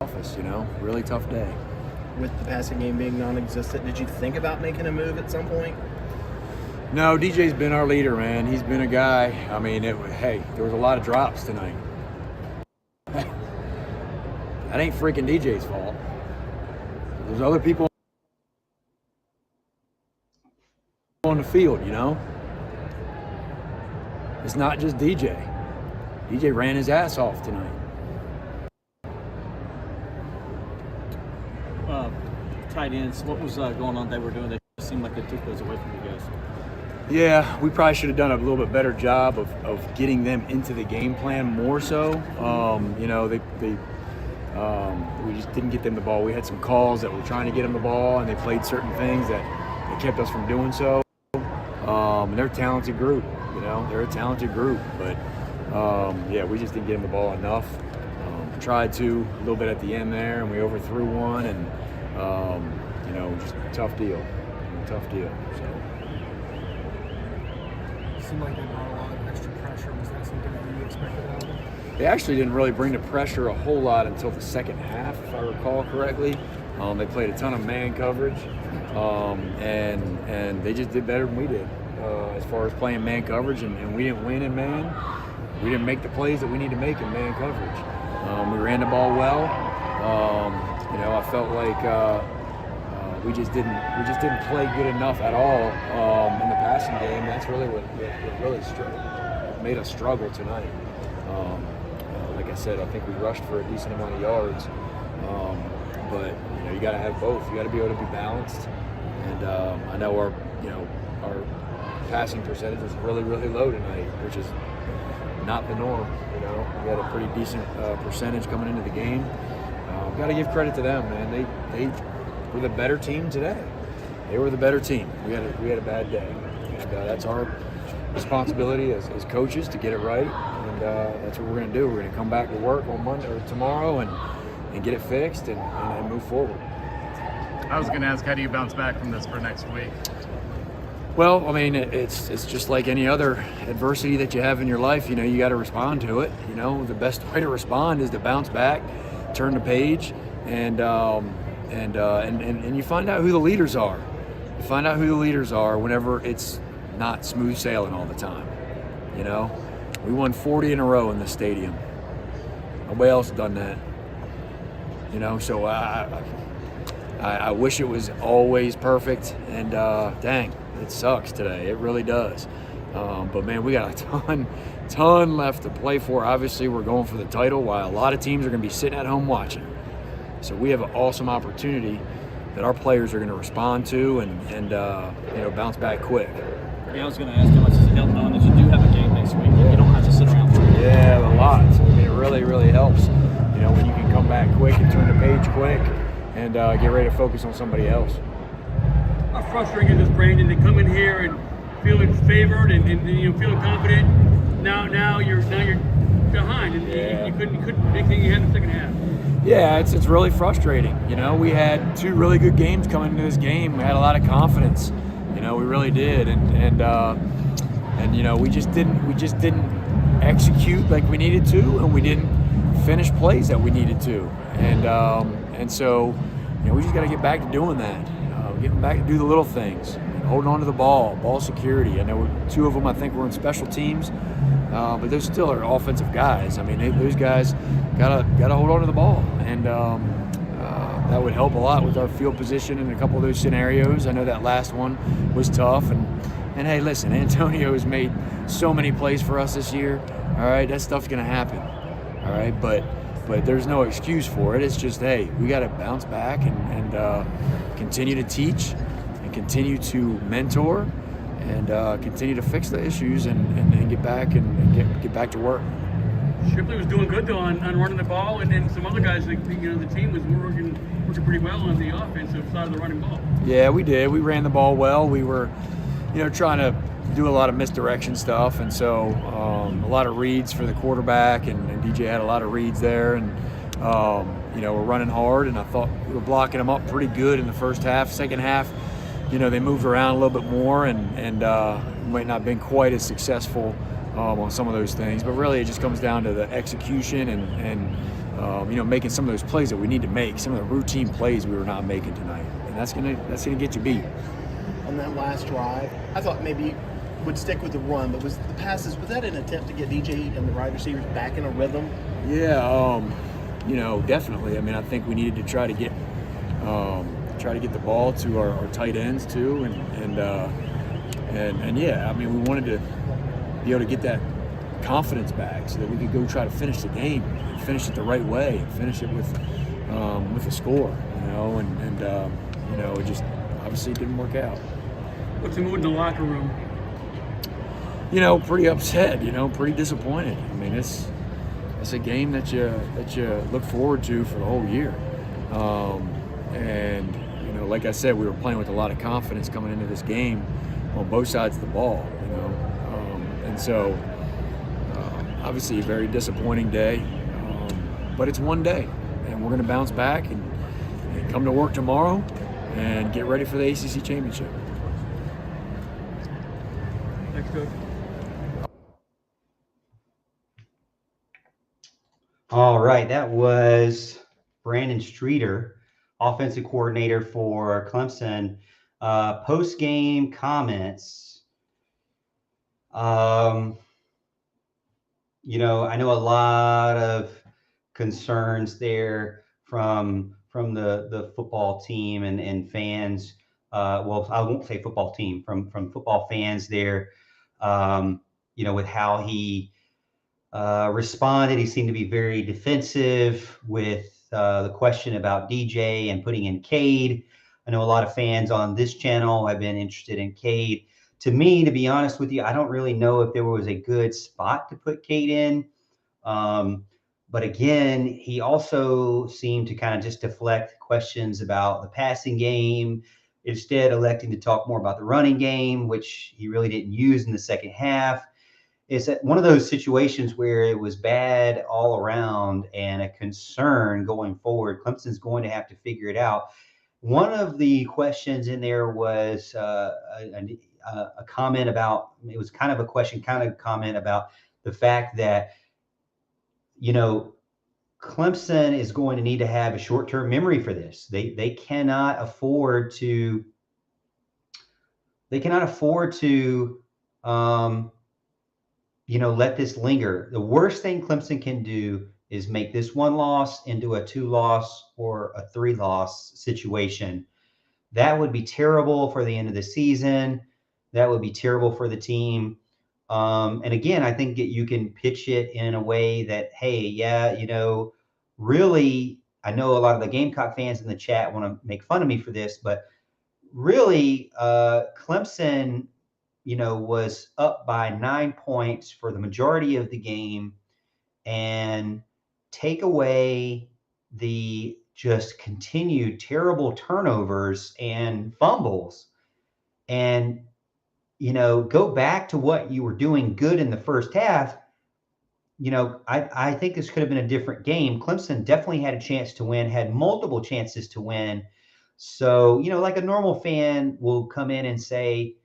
office. Really tough day. With the passing game being non-existent, did you think about making a move at some point? No, DJ's been our leader, man. He's been a guy. Hey, there was a lot of drops tonight. That ain't freaking DJ's fault. There's other people on the field, It's not just DJ. DJ ran his ass off tonight. Tight ends, what was going on they were doing? They seemed like they took those away from you guys. Yeah, we probably should have done a little bit better job of getting them into the game plan more so. We just didn't get them the ball. We had some calls that were trying to get them the ball, and they played certain things that kept us from doing so. And they're a talented group, They're a talented group, but we just didn't get them the ball enough. Tried to a little bit at the end there, and we overthrew one, and just tough deal. So. It seemed like they brought a lot of extra pressure. Was that something that you expected out of them? They actually didn't really bring the pressure a whole lot until the second half, if I recall correctly. They played a ton of man coverage, and they just did better than we did as far as playing man coverage, and we didn't win in man. We didn't make the plays that we need to make in man coverage. We ran the ball well. I felt like we just didn't play good enough at all in the passing game. That's really what really made us struggle tonight. Like I said, I think we rushed for a decent amount of yards, but you got to have both. You got to be able to be balanced. And I know our passing percentage was really, really low tonight, which is not the norm. We had a pretty decent percentage coming into the game. Got to give credit to them, man. They were the better team today. They were the better team. We had a bad day, and that's our responsibility as coaches to get it right. And that's what we're going to do. We're going to come back to work on Monday or tomorrow and get it fixed and move forward. I was going to ask, how do you bounce back from this for next week? Well, it's just like any other adversity that you have in your life. You got to respond to it. The best way to respond is to bounce back, turn the page, and you find out who the leaders are. You find out who the leaders are whenever it's not smooth sailing all the time. We won 40 in a row in this stadium. Nobody else has done that. So I wish it was always perfect, and dang, it sucks today. It really does. But man, we got a ton left to play for. Obviously, we're going for the title, while a lot of teams are going to be sitting at home watching. So we have an awesome opportunity that our players are going to respond to and bounce back quick. Yeah, I was going to ask how much does it help knowing that you do have a game next week. You don't have to sit around for it. Yeah, a lot. It really, really helps. When you can come back quick and turn the page quick and get ready to focus on somebody else. How frustrating is this, Brandon, to come in here and feeling favored and feeling confident? Now you're behind, and you couldn't make anything you had in the second half. Yeah, it's really frustrating. We had two really good games coming into this game. We had a lot of confidence. We really did, and we just didn't execute like we needed to, and we didn't finish plays that we needed to, and so we just got to get back to doing that, getting back to do the little things, holding on to the ball security. I know two of them I think were in special teams, but those still are offensive guys. Those guys gotta hold on to the ball, and that would help a lot with our field position in a couple of those scenarios. I know that last one was tough, and hey, listen, Antonio has made so many plays for us this year. All right, that stuff's gonna happen. All right, but but there's no excuse for it. It's just, hey, we got to bounce back and continue to teach and continue to mentor and continue to fix the issues and get back and get back to work. Shipley was doing good though on running the ball, and then some other guys, the team was working pretty well on the offensive side of the running ball. Yeah, we did. We ran the ball well. We were, trying to do a lot of misdirection stuff, and so a lot of reads for the quarterback, and DJ had a lot of reads there, and we're running hard, and I thought we were blocking them up pretty good in the first half. Second half, they moved around a little bit more, and might not have been quite as successful on some of those things, but really it just comes down to the execution and making some of those plays that we need to make, some of the routine plays we were not making tonight, and that's gonna get you beat. On that last drive, I thought maybe you would stick with the run, but was that an attempt to get DJ and the wide receivers back in a rhythm? Yeah, definitely. I mean, I think we needed to try to get the ball to our tight ends too, and yeah, I mean, we wanted to be able to get that confidence back so that we could go try to finish the game and finish it the right way and finish it with a score, it just obviously didn't work out. What's the mood in the locker room? Pretty upset, pretty disappointed. I mean, it's a game that you look forward to for the whole year. Like I said, we were playing with a lot of confidence coming into this game on both sides of the ball, and so obviously a very disappointing day, but it's one day, and we're going to bounce back and come to work tomorrow and get ready for the ACC championship. Thanks, Coach. All right, that was Brandon Streeter, offensive coordinator for Clemson. Post-game comments. I know a lot of concerns there from the football team and fans. Well, I won't say football team, from football fans there. With how he responded, he seemed to be very defensive with the question about DJ and putting in Cade. I know a lot of fans on this channel have been interested in Cade. To me, to be honest with you, I don't really know if there was a good spot to put Cade in. But again, he also seemed to kind of just deflect questions about the passing game, instead electing to talk more about the running game, which he really didn't use in the second half. It's one of those situations where it was bad all around and a concern going forward. Clemson's going to have to figure it out. One of the questions in there was a comment about, it was kind of a question, kind of comment about the fact that, Clemson is going to need to have a short-term memory for this. They cannot afford to let this linger. The worst thing Clemson can do is make this one loss into a 2-loss or a 3-loss situation. That would be terrible for the end of the season. That would be terrible for the team. And again, I think that you can pitch it in a way that, hey, yeah, really, I know a lot of the Gamecock fans in the chat want to make fun of me for this, but really, Clemson, was up by 9 points for the majority of the game, and take away the just continued terrible turnovers and fumbles, and go back to what you were doing good in the first half. I think this could have been a different game. Clemson definitely had a chance to win, had multiple chances to win. So, like a normal fan will come in and say,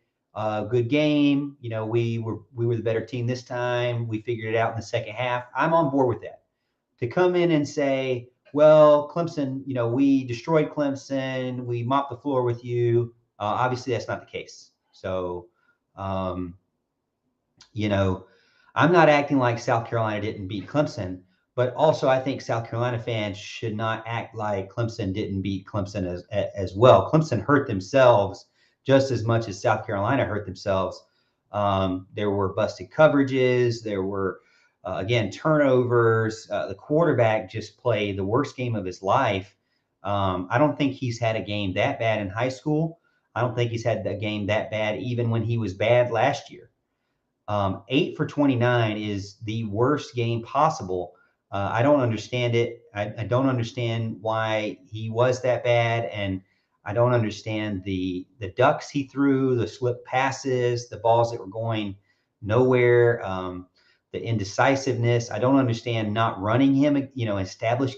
good game. We were the better team this time. We figured it out in the second half. I'm on board with that. To come in and say, well, Clemson, we destroyed Clemson. We mopped the floor with you. Obviously, that's not the case. So, I'm not acting like South Carolina didn't beat Clemson, but also I think South Carolina fans should not act like Clemson didn't beat Clemson as well. Clemson hurt themselves just as much as South Carolina hurt themselves. There were busted coverages. There were Again, turnovers. The quarterback just played the worst game of his life. I don't think he's had a game that bad in high school. I don't think he's had a game that bad even when he was bad last year. 8 for 29 is the worst game possible. I don't understand it. I don't understand why he was that bad, and I don't understand the ducks he threw, the slip passes, the balls that were going nowhere, the indecisiveness. I don't understand not running him.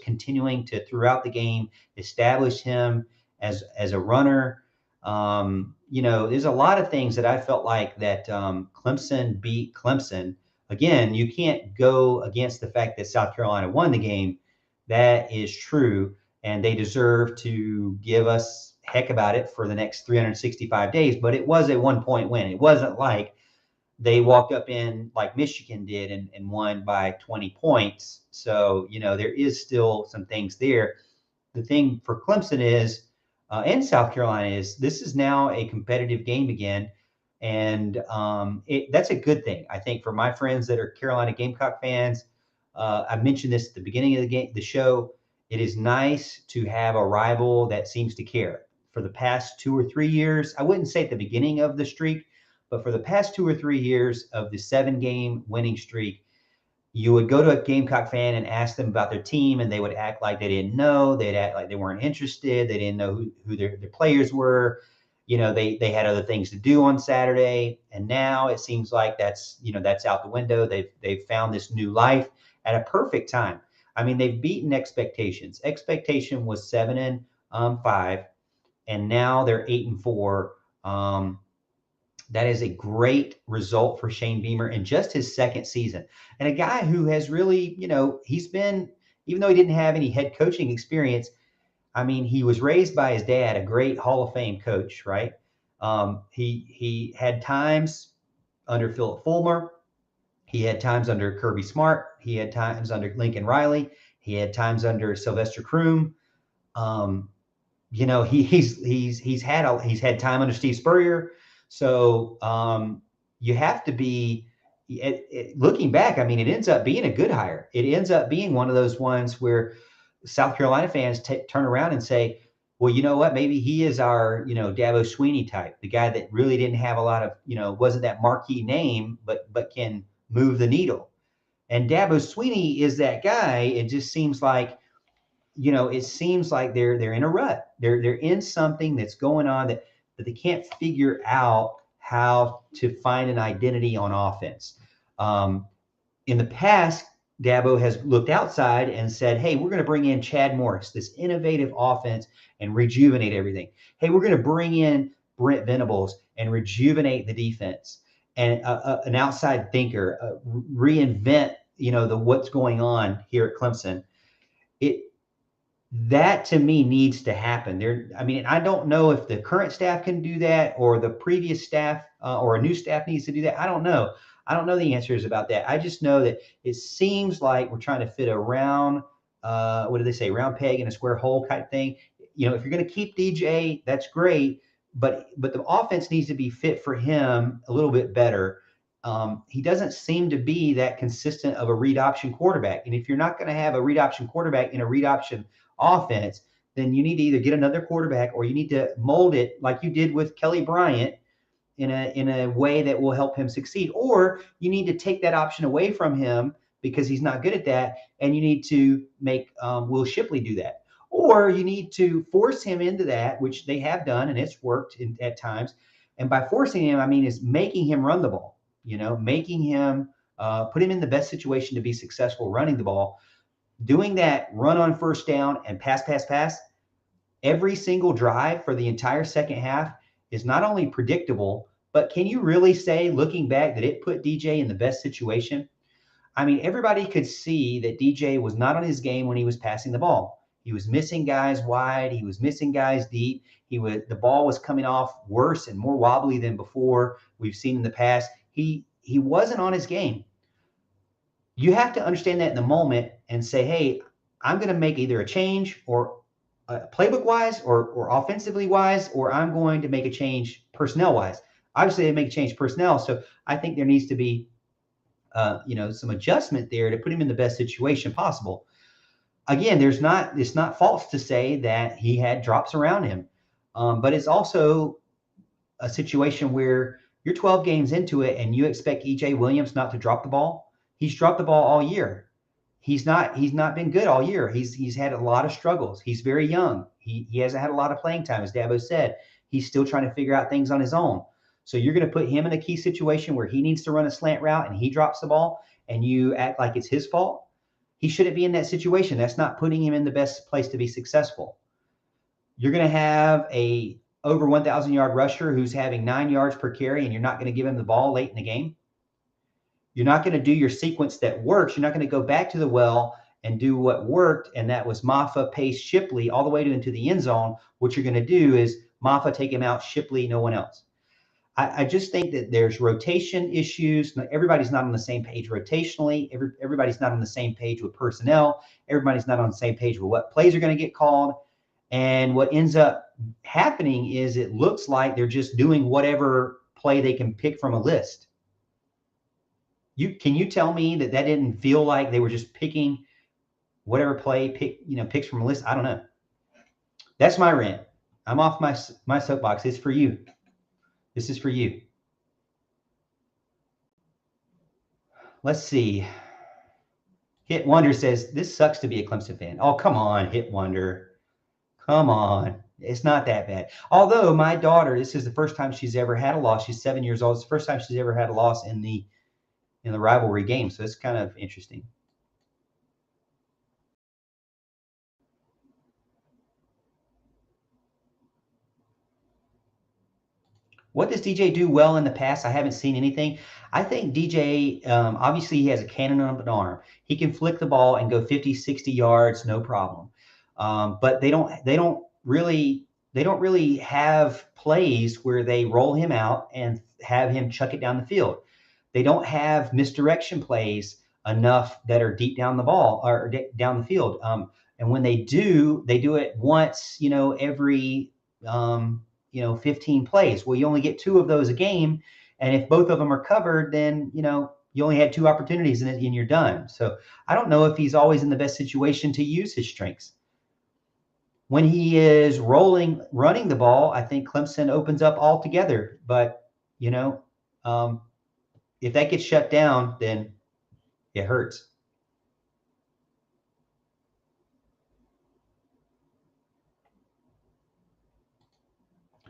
Continuing to throughout the game establish him as a runner. There's a lot of things that I felt like that Clemson beat Clemson. Again, you can't go against the fact that South Carolina won the game. That is true, and they deserve to give us heck about it for the next 365 days. But it was a 1-point win. It wasn't like they walked up in like Michigan did and won by 20 points. So, there is still some things there. The thing for Clemson is, and South Carolina is, this is now a competitive game again. And that's a good thing. I think for my friends that are Carolina Gamecock fans, I mentioned this at the beginning of the show. It is nice to have a rival that seems to care. For the past 2 or 3 years, I wouldn't say at the beginning of the streak, but for the past 2 or 3 years of the 7-game winning streak, you would go to a Gamecock fan and ask them about their team, and they would act like they didn't know. They'd act like they weren't interested. They didn't know who their players were. They had other things to do on Saturday, and now it seems like that's out the window. They've found this new life at a perfect time. I mean, they've beaten expectations. Expectation was 7-5, and now they're 8-4. That is a great result for Shane Beamer in just his second season. And a guy who has really, he's been, even though he didn't have any head coaching experience, I mean, he was raised by his dad, a great Hall of Fame coach, right? He had times under Philip Fulmer. He had times under Kirby Smart. He had times under Lincoln Riley. He had times under Sylvester Croom. He's had time under Steve Spurrier. So you have to be looking back. I mean, it ends up being a good hire. It ends up being one of those ones where South Carolina fans turn around and say, well, you know what? Maybe he is our, Dabo Sweeney type, the guy that really didn't have a lot of, wasn't that marquee name, but can move the needle. And Dabo Sweeney is that guy. It just seems like, they're in a rut. They're in something that's going on that they can't figure out how to find an identity on offense. In the past, Dabo has looked outside and said, hey, we're going to bring in Chad Morris, this innovative offense, and rejuvenate everything. Hey, we're going to bring in Brent Venables and rejuvenate the defense, and an outside thinker, reinvent, what's going on here at Clemson. That to me needs to happen. I don't know if the current staff can do that or the previous staff or a new staff needs to do that. I don't know. I don't know the answers about that. I just know that it seems like we're trying to fit a round, what do they say, round peg in a square hole type thing. If you're going to keep DJ, that's great, but the offense needs to be fit for him a little bit better. He doesn't seem to be that consistent of a read option quarterback. And if you're not going to have a read option quarterback in a read option offense, then you need to either get another quarterback or you need to mold it like you did with Kelly Bryant in a way that will help him succeed. Or you need to take that option away from him because he's not good at that, and you need to make Will Shipley do that. Or you need to force him into that, which they have done, and it's worked at times. And by forcing him, I mean is making him run the ball, making him put him in the best situation to be successful running the ball. Doing that run on first down and pass every single drive for the entire second half is not only predictable, but can you really say, looking back, that it put DJ in the best situation? I mean, everybody could see that DJ was not on his game when he was passing the ball. He was missing guys wide. He was missing guys deep. The ball was coming off worse and more wobbly than before we've seen in the past. He wasn't on his game. You have to understand that in the moment and say, hey, I'm going to make either a change or playbook wise or offensively wise, or I'm going to make a change personnel wise. Obviously, they make a change personnel. So I think there needs to be some adjustment there to put him in the best situation possible. Again, it's not false to say that he had drops around him, but it's also a situation where you're 12 games into it and you expect EJ Williams not to drop the ball. He's dropped the ball all year. He's not been good all year. He's had a lot of struggles. He's very young. He hasn't had a lot of playing time, as Dabo said. He's still trying to figure out things on his own. So you're going to put him in a key situation where he needs to run a slant route and he drops the ball and you act like it's his fault. He shouldn't be in that situation. That's not putting him in the best place to be successful. You're going to have a over 1,000 yard rusher who's having 9 yards per carry, and you're not going to give him the ball late in the game. You're not going to do your sequence that works. You're not going to go back to the well and do what worked, and that was Maffa, Pace, Shipley all the way into the end zone. What you're going to do is Maffa, take him out, Shipley, no one else. I just think that there's rotation issues. Everybody's not on the same page rotationally. Everybody's not on the same page with personnel. Everybody's not on the same page with what plays are going to get called. And what ends up happening is it looks like they're just doing whatever play they can pick from a list. Can you tell me that didn't feel like they were just picking whatever play picks from a list? I don't know. That's my rant. I'm off my soapbox. It's for you. This is for you. Let's see. Hit Wonder says, this sucks to be a Clemson fan. Oh, come on, Hit Wonder. Come on. It's not that bad. Although my daughter, this is the first time she's ever had a loss. She's 7 years old. It's the first time she's ever had a loss in the rivalry game. So it's kind of interesting. What does DJ do well in the past? I haven't seen anything. I think DJ, obviously he has a cannon of an arm. He can flick the ball and go 50, 60 yards, no problem. But they don't really have plays where they roll him out and have him chuck it down the field. They don't have misdirection plays enough that are deep down the ball or down the field. And when they do it once, every 15 plays. Well, you only get 2 of those a game. And if both of them are covered, then, you only had 2 opportunities and you're done. So I don't know if he's always in the best situation to use his strengths. When he is running the ball, I think Clemson opens up altogether. But, if that gets shut down, then it hurts.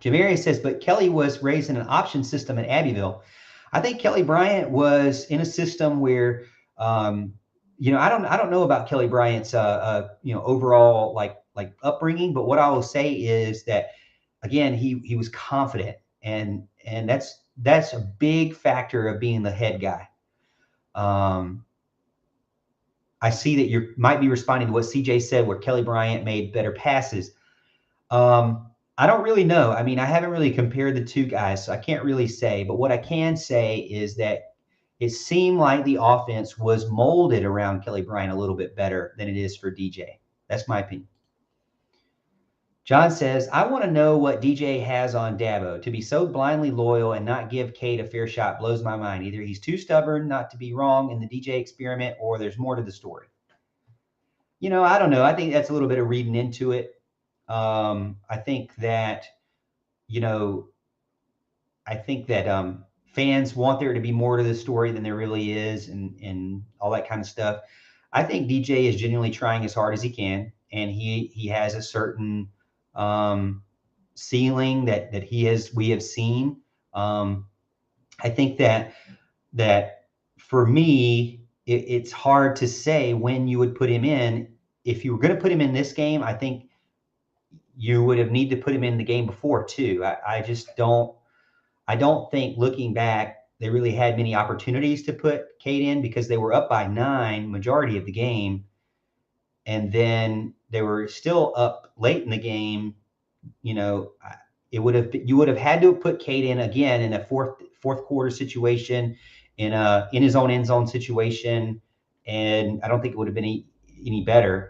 Javaria says, but Kelly was raised in an option system at Abbeville. I think Kelly Bryant was in a system where, I don't know about Kelly Bryant's, overall like upbringing, but what I will say is that, again, he was confident, and that's a big factor of being the head guy. I see that you might be responding to what CJ said, where Kelly Bryant made better passes. I don't really know. I mean, I haven't really compared the 2 guys, so I can't really say. But what I can say is that it seemed like the offense was molded around Kelly Bryant a little bit better than it is for DJ. That's my opinion. John says, I want to know what DJ has on Dabo. To be so blindly loyal and not give Cade a fair shot blows my mind. Either he's too stubborn not to be wrong in the DJ experiment, or there's more to the story. I don't know. I think that's a little bit of reading into it. I think that fans want there to be more to the story than there really is, and all that kind of stuff. I think DJ is genuinely trying as hard as he can, and he has a certain ceiling that we have seen. I think that for me, it's hard to say when you would put him in. If you were going to put him in this game, I think you would have needed to put him in the game before too. I don't think, looking back, they really had many opportunities to put Cade in because they were up by 9 majority of the game. And then they were still up late in the game. You would have had to put Cade in again in a fourth quarter situation, in his own end zone situation. And I don't think it would have been any better.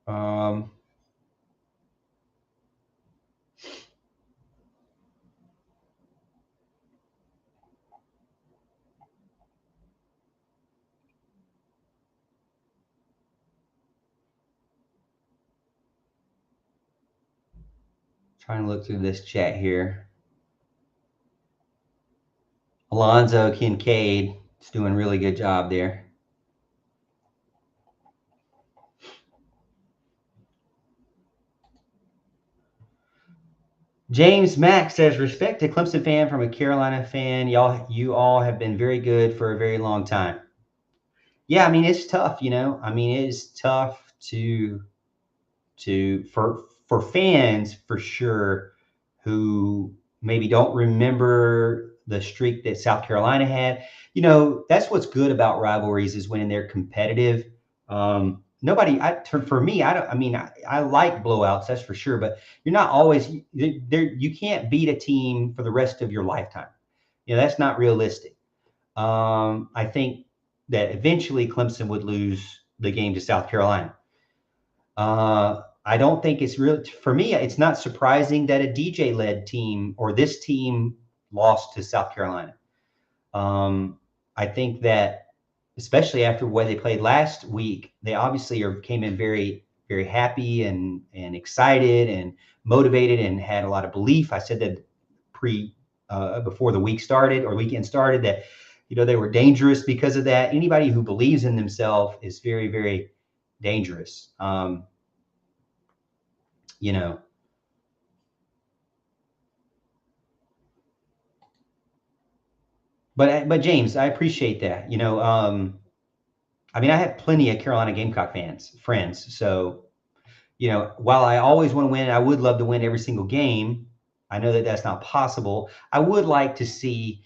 Um, trying to look through this chat here. Alonzo Kincaid is doing a really good job there. James Mack says, respect to Clemson fan from a Carolina fan. You all have been very good for a very long time. Yeah, I mean, it's tough, you know. I mean, it is tough for fans for sure who maybe don't remember the streak that South Carolina had. You know, that's what's good about rivalries is when they're competitive. For me, I don't. I mean, I like blowouts, that's for sure. But you're not always there. You can't beat a team for the rest of your lifetime. You know, that's not realistic. I think that eventually Clemson would lose the game to South Carolina. I don't think it's real for me. It's not surprising that a DJ-led team or this team lost to South Carolina. I think that especially after what they played last week, they obviously came in very, very happy and excited and motivated and had a lot of belief. I said that before the week started or weekend started that they were dangerous because of that. Anybody who believes in themselves is very, very dangerous. You know, but James, I appreciate that. I mean, I have plenty of Carolina Gamecock friends. So, while I always want to win, I would love to win every single game. I know that that's not possible. I would like to see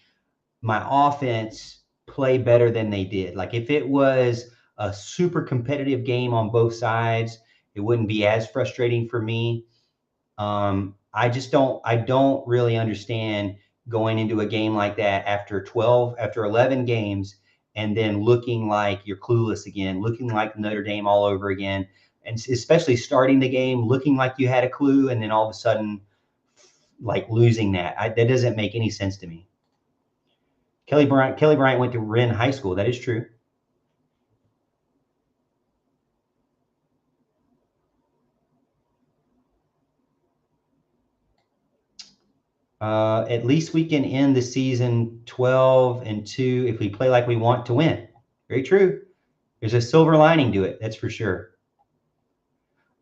my offense play better than they did. Like if it was a super competitive game on both sides, it wouldn't be as frustrating for me. I don't really understand going into a game like that after 11 games and then looking like you're clueless again, looking like Notre Dame all over again. And especially starting the game, looking like you had a clue and then all of a sudden like losing that. That doesn't make any sense to me. Kelly Bryant went to Wren High School. That is true. At least we can end the season 12-2 if we play like we want to win. Very true. There's a silver lining to it. That's for sure.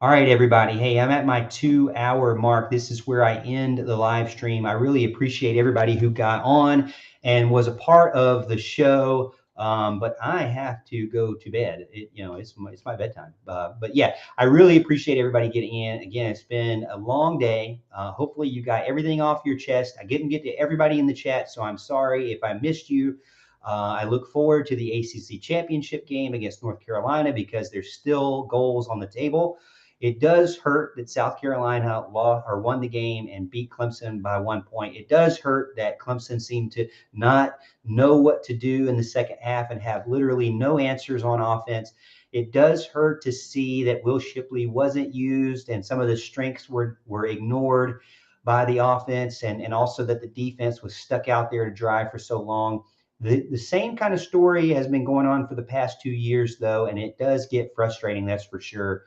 All right, everybody. Hey, I'm at my 2-hour mark. This is where I end the live stream. I really appreciate everybody who got on and was a part of the show. But I have to go to bed. It's my bedtime. But yeah, I really appreciate everybody getting in. Again, it's been a long day. Hopefully you got everything off your chest. I didn't get to everybody in the chat, so I'm sorry if I missed you. I look forward to the ACC championship game against North Carolina because there's still goals on the table. It does hurt that South Carolina won the game and beat Clemson by 1 point. It does hurt that Clemson seemed to not know what to do in the second half and have literally no answers on offense. It does hurt to see that Will Shipley wasn't used and some of the strengths were ignored by the offense and also that the defense was stuck out there to dry for so long. The same kind of story has been going on for the past 2 years, though, and it does get frustrating, that's for sure.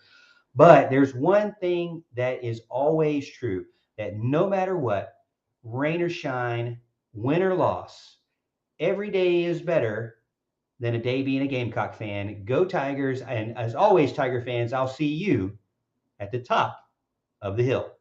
But there's one thing that is always true, that no matter what, rain or shine, win or loss, every day is better than a day being a Gamecock fan. Go Tigers. And as always, Tiger fans, I'll see you at the top of the hill.